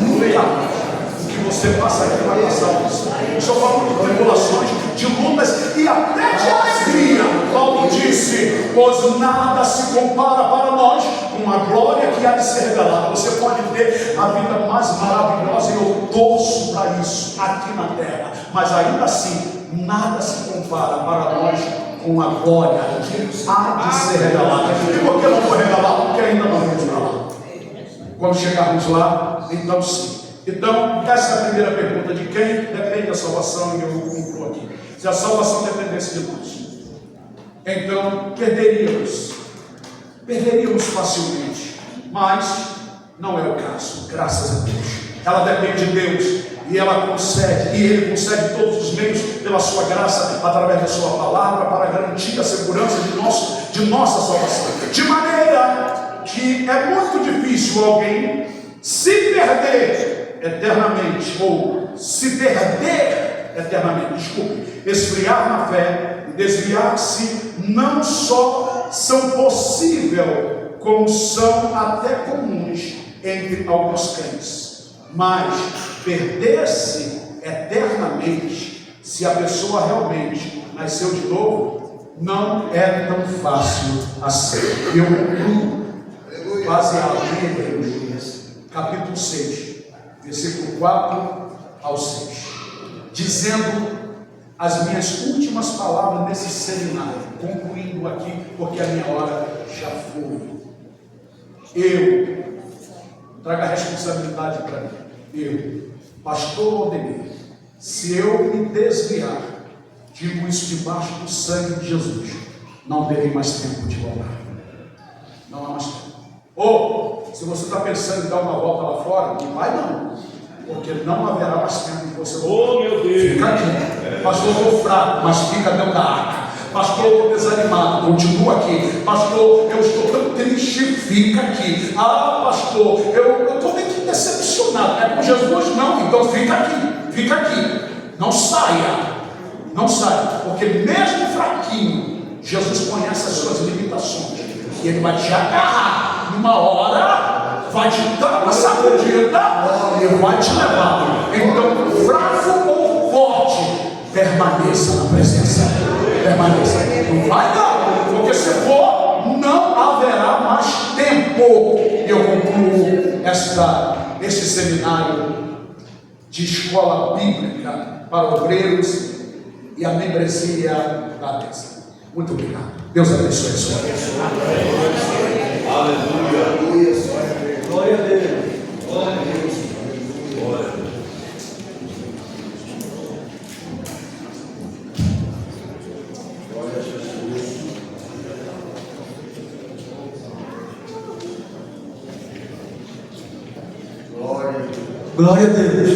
Nunca mais o que você passa aqui vai passar. Estou falando de tribulações, de lutas e até de alegria. Paulo disse: pois nada se compara para nós com a glória que há de ser revelada. Você pode ter a vida mais maravilhosa, e eu torço para isso aqui na terra, mas ainda assim nada se compara para nós com a glória que há de ser revelada. E por que não foi revelada? Porque ainda não vamos para lá. Quando chegarmos lá, então sim. Então, essa é a primeira pergunta: de quem depende a salvação? E eu concluo aqui. Se a salvação dependesse de nós, então perderíamos facilmente, mas não é o caso, graças a Deus. Ela depende de Deus, e ela concede, e Ele concede todos os meios pela sua graça, através da sua palavra, para garantir a segurança de nossa salvação. De maneira que é muito difícil alguém se perder eternamente, ou se perder eternamente, esfriar na fé e desviar-se, não só são possível, como são até comuns entre alguns crentes, mas perder-se eternamente, se a pessoa realmente nasceu de novo, não é tão fácil assim. Eu concluo baseado em Hebreus, capítulo 6, versículo 4 ao 6, dizendo as minhas últimas palavras nesse seminário, concluindo aqui, porque a minha hora já foi. Eu trago a responsabilidade para mim. Eu, pastor Aldemir, se eu me desviar, digo isso debaixo do sangue de Jesus, não terei mais tempo de voltar. Não há mais tempo. Ou, se você está pensando em dar uma volta lá fora, não vai não, porque não haverá mais tempo de você voltar. Oh, meu Deus! Fica aqui. Pastor, eu estou fraco, mas fica dentro da arca. Pastor, eu estou desanimado, continua aqui. Pastor, eu estou tão triste, fica aqui. Ah, pastor, eu estou meio que decepcionado. É com Jesus? Não, então fica aqui. Não saia, porque mesmo fraquinho, Jesus conhece as suas limitações. E Ele vai te agarrar numa hora, vai te dar uma sacudida e vai te levar. Então, fraco ou forte, permaneça na presença. Permaneça. Não vai não, porque se for, não haverá mais tempo. Eu concluo esse seminário de escola bíblica para obreiros e a membresia da mesa. Muito obrigado. Deus abençoe a sua vida. Aleluia. Glória a Deus. Glória a Deus. Glória a Deus. Glória a Deus.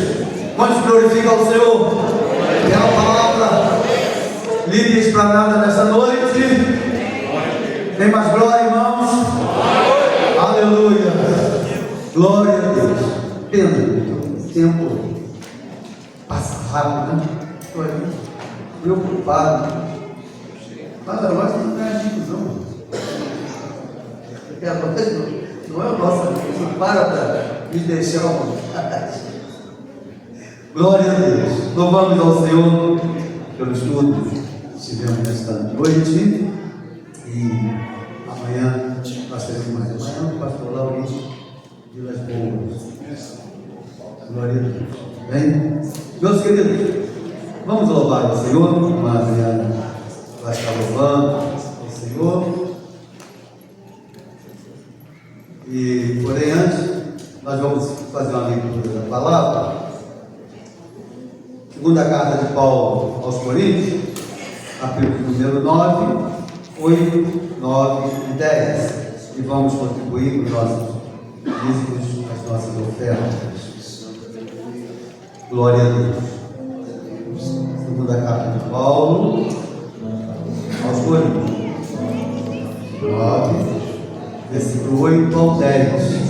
Quantos glorificam ao Senhor? É a palavra livre e explanada nessa noite. Tem mais glória, irmãos? Aleluia. Glória a Deus. Pena, o tempo passa rápido, né? Estou aqui preocupado. Mas agora não tem amigos, não. Não é o nosso amigo. Para me deixar à vontade. Glória a Deus. Louvamos ao Senhor pelo estudo que tivemos nesta noite. E amanhã nós teremos mais. Amanhã o pastor Laurito de Las Boas. Glória a Deus. Bem, meus queridos, vamos louvar ao Senhor. A Adriana vai estar louvando ao Senhor. E, porém, antes, nós vamos fazer uma leitura da palavra. Segunda carta de Paulo aos Coríntios, capítulo número 9, 8, 9 e 10. E vamos contribuir com os nossos dízimos, as nossas ofertas. Glória a Deus. Segunda carta de Paulo aos Coríntios, 9, versículo 8 ao 10.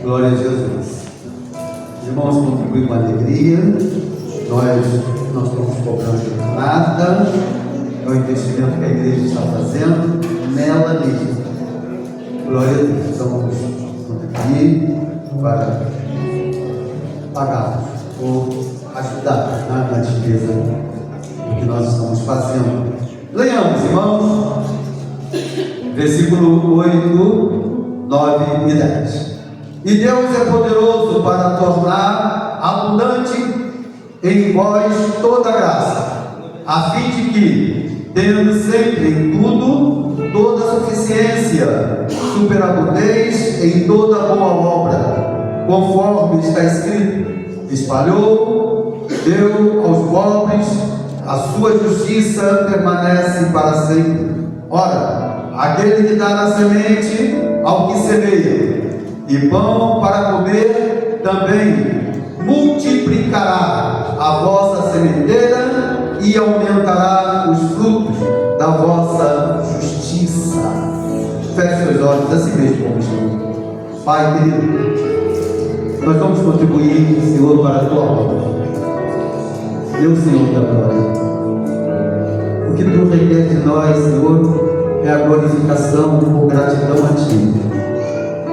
Glória a Jesus. irmãos contribuem com alegria, nós não estamos cobrando nada, é o investimento que a igreja está fazendo nela mesma. Glória a Deus, estamos contribuir para pagar ou ajudar na despesa que nós estamos fazendo. Leiamos, irmãos, versículo 8, 9 e 10. E Deus é poderoso para tornar abundante em vós toda graça, a fim de que, tendo sempre em tudo toda suficiência, superabundez em toda boa obra, conforme está escrito: espalhou, deu aos pobres, a sua justiça permanece para sempre. Ora, aquele que dá na semente ao que semeia, e pão para comer, também multiplicará a vossa sementeira e aumentará os frutos da vossa justiça. Feche os olhos assim mesmo, como estamos. Pai querido, nós vamos contribuir, Senhor, para a tua obra. Deus, Senhor da glória, o que tu requer de nós, Senhor, é a glorificação por gratidão a ti.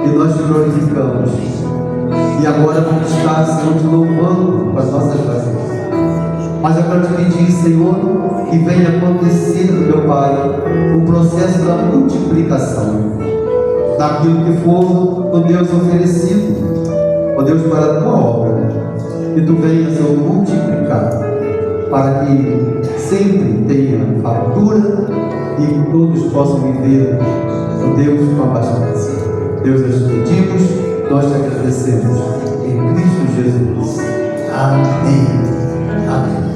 E nós te glorificamos. E agora vamos estar, Senhor, te louvando com as nossas vozes. Mas eu quero te pedir, Senhor, que venha acontecer, meu Pai, o processo da multiplicação daquilo que for, ó Deus, oferecido, ó Deus, para a tua obra. Que tu venha, Senhor, multiplicar, para que sempre tenha fartura e todos possam viver, ó Deus, com abundância. Deus, nós te pedimos, nós te agradecemos, em Cristo Jesus. Amém. Amém.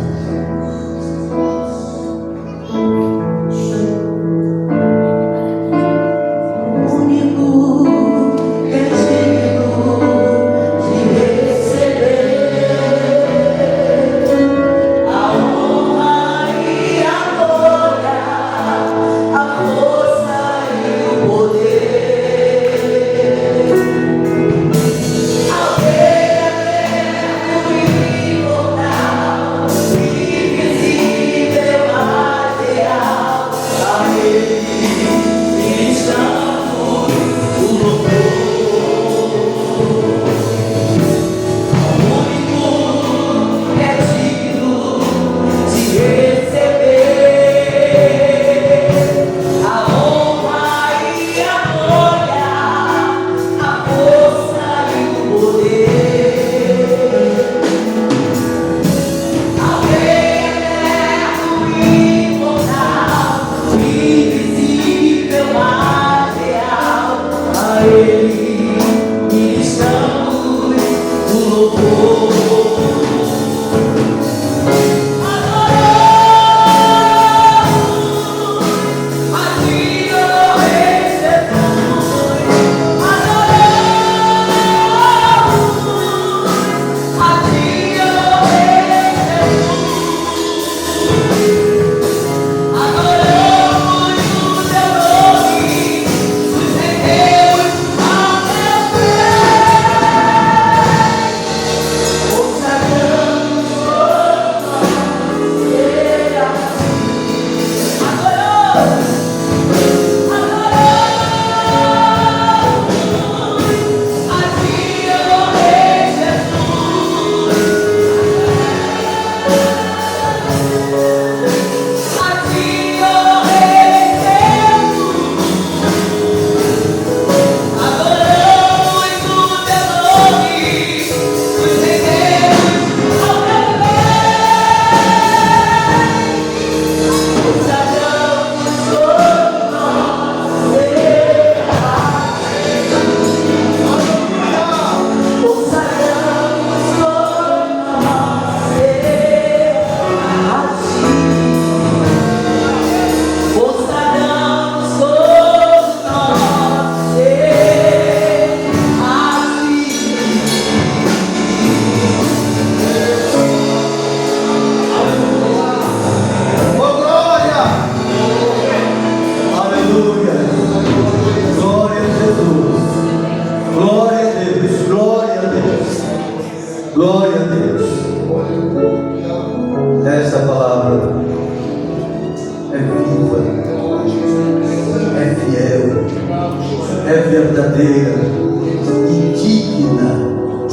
Assim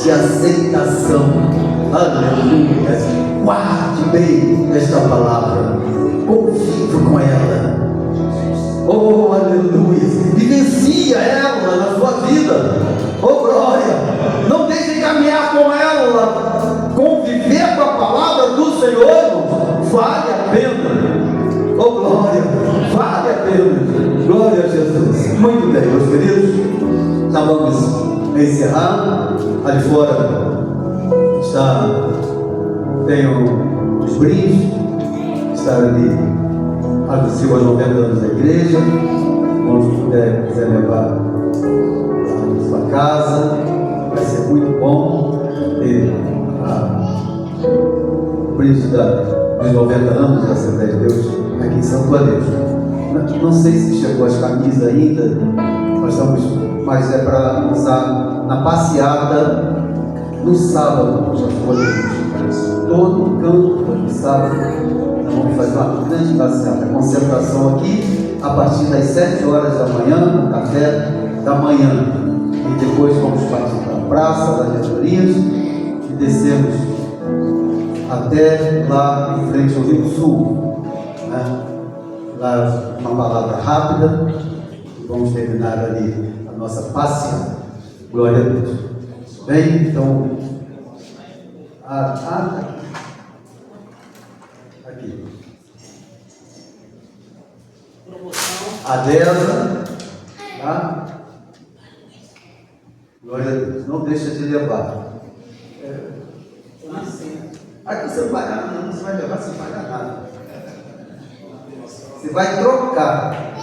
de aceitação. Aleluia. Guarde bem esta palavra, convive com ela. Oh, aleluia. Vivencia ela na sua vida. Oh, glória. Não deixe de caminhar com ela. Conviver com a palavra do Senhor, irmãos, vale a pena. Oh, glória. Vale a pena. Glória a Jesus. Muito bem, meus queridos. Já vamos encerrar. Ali fora tem os brindes. Está ali. Anunciou aos 90 anos da igreja. Quando quiser levar a sua casa, vai ser muito bom ter o brinde dos 90 anos da Assembleia de Deus aqui em Santo Lourenço. Não sei se chegou as camisas ainda, mas é para usar na passeata no sábado. Todo canto de sábado. Vamos fazer uma grande passeata, concentração aqui a partir das 7 horas da manhã, no café da manhã, e depois vamos partir para a praça das Retorias e descemos até lá em frente ao Rio Sul, né? Lá uma palavra rápida e vamos terminar ali a nossa passeata. Glória a Deus. Bem, então aqui. A Deza, tá? Glória a Deus. Não deixa de levar. Aqui você não vai pagar, não. Você vai levar sem pagar nada. Você vai trocar.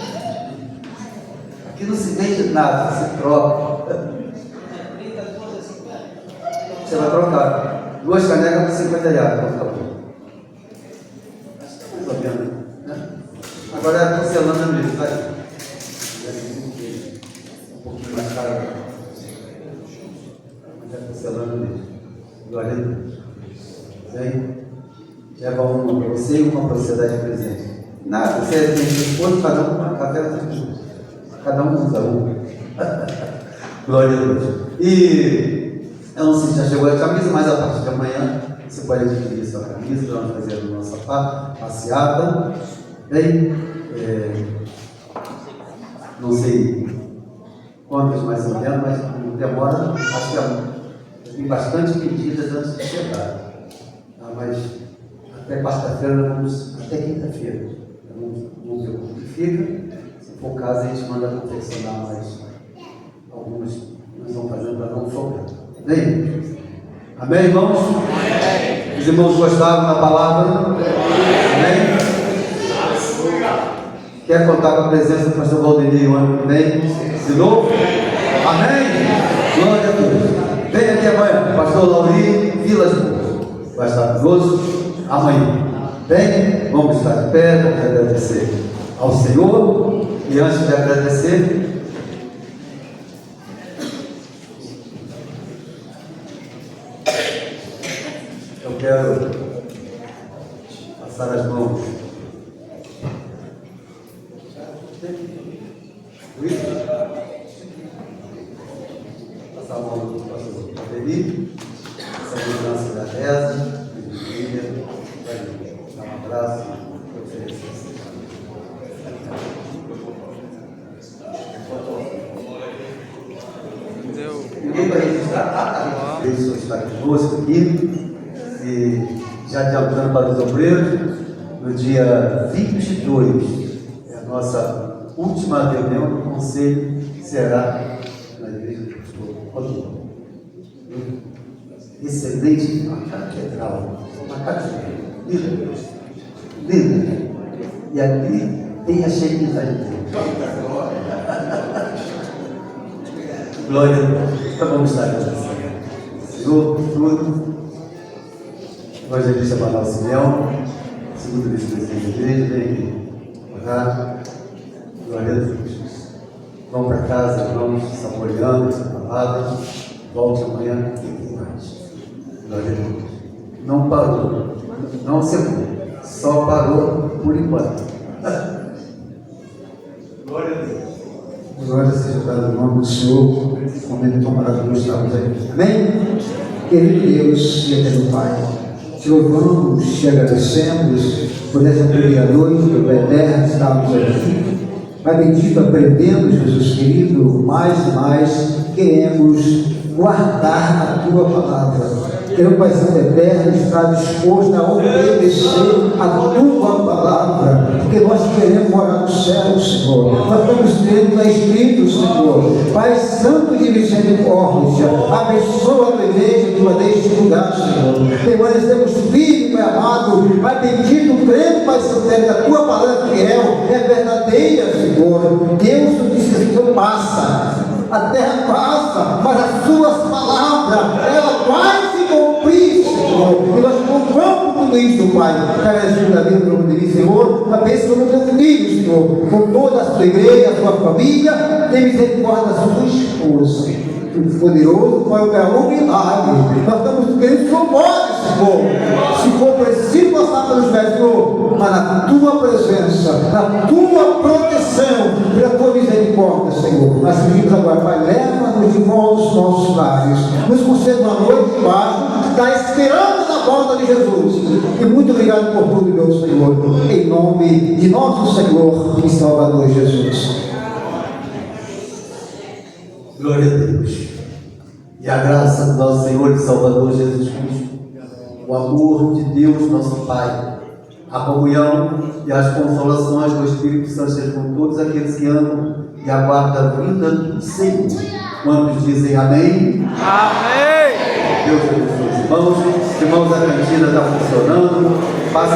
Aqui não se vende nada, você troca. Você vai trocar. 2 canecas por 50 reais. Vai ficar bom. Agora é a porcelana mesmo, tá? Um pouquinho mais caro. Mas é a porcelana mesmo. Glória a Deus. Bem, leva uma para você e uma para você dar de presente. Nada, você tem esposo, cada um uma café, cada um usa uma. Glória a Deus. E eu não sei se já chegou a camisa, mas a partir de amanhã você pode adquirir sua camisa. Vamos fazer a nossa passeata. Bem, não sei quantas mais ou menos, mas não demora, acho que tem bastante medidas antes de chegar. Mas até quarta-feira, até quinta-feira, vamos ver como que fica. Se for o caso, a gente manda confeccionar mais algumas, nós vamos fazendo para não sobrar. Bem? Amém, irmãos? Amém. Os irmãos gostaram da palavra? Amém? Quer contar com a presença do pastor Valdemir o ano que vem? De novo? Amém? Glória a Deus. Vem aqui amanhã, pastor Lauri Vilas Boas. Vai estar conosco amanhã. Bem? Vamos estar de pé, vamos agradecer ao Senhor. E antes de agradecer, eu quero passar as mãos. Passar a mão do pastor Valdemir, essa lembrança da reza, de família, dar um abraço e oferecer. Ninguém vai registrar, isso está conosco aqui, e já adiantando para os obreiros, no dia 22, é a nossa última reunião do conselho, será na igreja do pastor Rodolfo. Excelente, uma catedral, linda, linda, e ali tem a cheirinha de Deus. Glória a Deus. Então vamos estar aqui. Senhor, tudo. Evangelista Manuel Simeão, segundo vice-presidente da igreja, vem aqui orar. Glória a Deus. Vão para casa, irmãos, saboreando essa palavra. Volte amanhã e tem mais. Glória a Deus. Não parou, não secou, só parou por enquanto. Glória a Deus. Glória seja dada no nome do Senhor, momento tão maravilhoso estamos aqui. Amém? Querido Deus e eterno Pai, te louvamos, te agradecemos por essa primeira noite, pelo eterno estarmos aqui. Pai bendito, aprendemos, Jesus querido, mais e mais queremos guardar a Tua palavra. Queremos, Pai Santo Eterno, estar disposto a obedecer a Tua palavra, porque nós queremos morar no céu, Senhor. Nós estamos dentro da Espírito, Senhor. Pai Santo de misericórdia, abençoa a Tua igreja que vai deste lugar, Senhor. Permanecemos firmes, Pai amado, Pai bendito, crendo, Pai Santo Eterno, a Tua palavra fiel é verdadeira, Senhor. Deus, Tu disse que o passa, a terra passa, mas as Suas palavras, ela vai se cumprir, Senhor. E nós compramos tudo isso, Pai. Agradecemos a Deus pelo nome de Senhor. Abençoa o teu filho, Senhor, com toda a sua igreja, a sua família. Tem misericórdia da sua esposa. O poderoso vai operar um milagre. Nós estamos querendo que o Senhor pode, Senhor. Se for preciso passar pelos pés, Senhor, mas na tua presença, na tua proteção, pela tua misericórdia, Senhor. Nós pedimos agora, Pai, leva-nos de volta aos nossos lares. Nos conceda uma noite de paz, da esperança da volta de Jesus. E muito obrigado por tudo, meu Senhor. Em nome de nosso Senhor e Salvador Jesus. Glória a Deus. E a graça do nosso Senhor e Salvador Jesus Cristo, o amor de Deus, nosso Pai, a comunhão e as consolações do Espírito Santo sejam com todos aqueles que amam e aguardam a vinda do Senhor. Quantos dizem amém? Amém! Deus abençoe os irmãos. Irmãos, a cantina está funcionando. Passa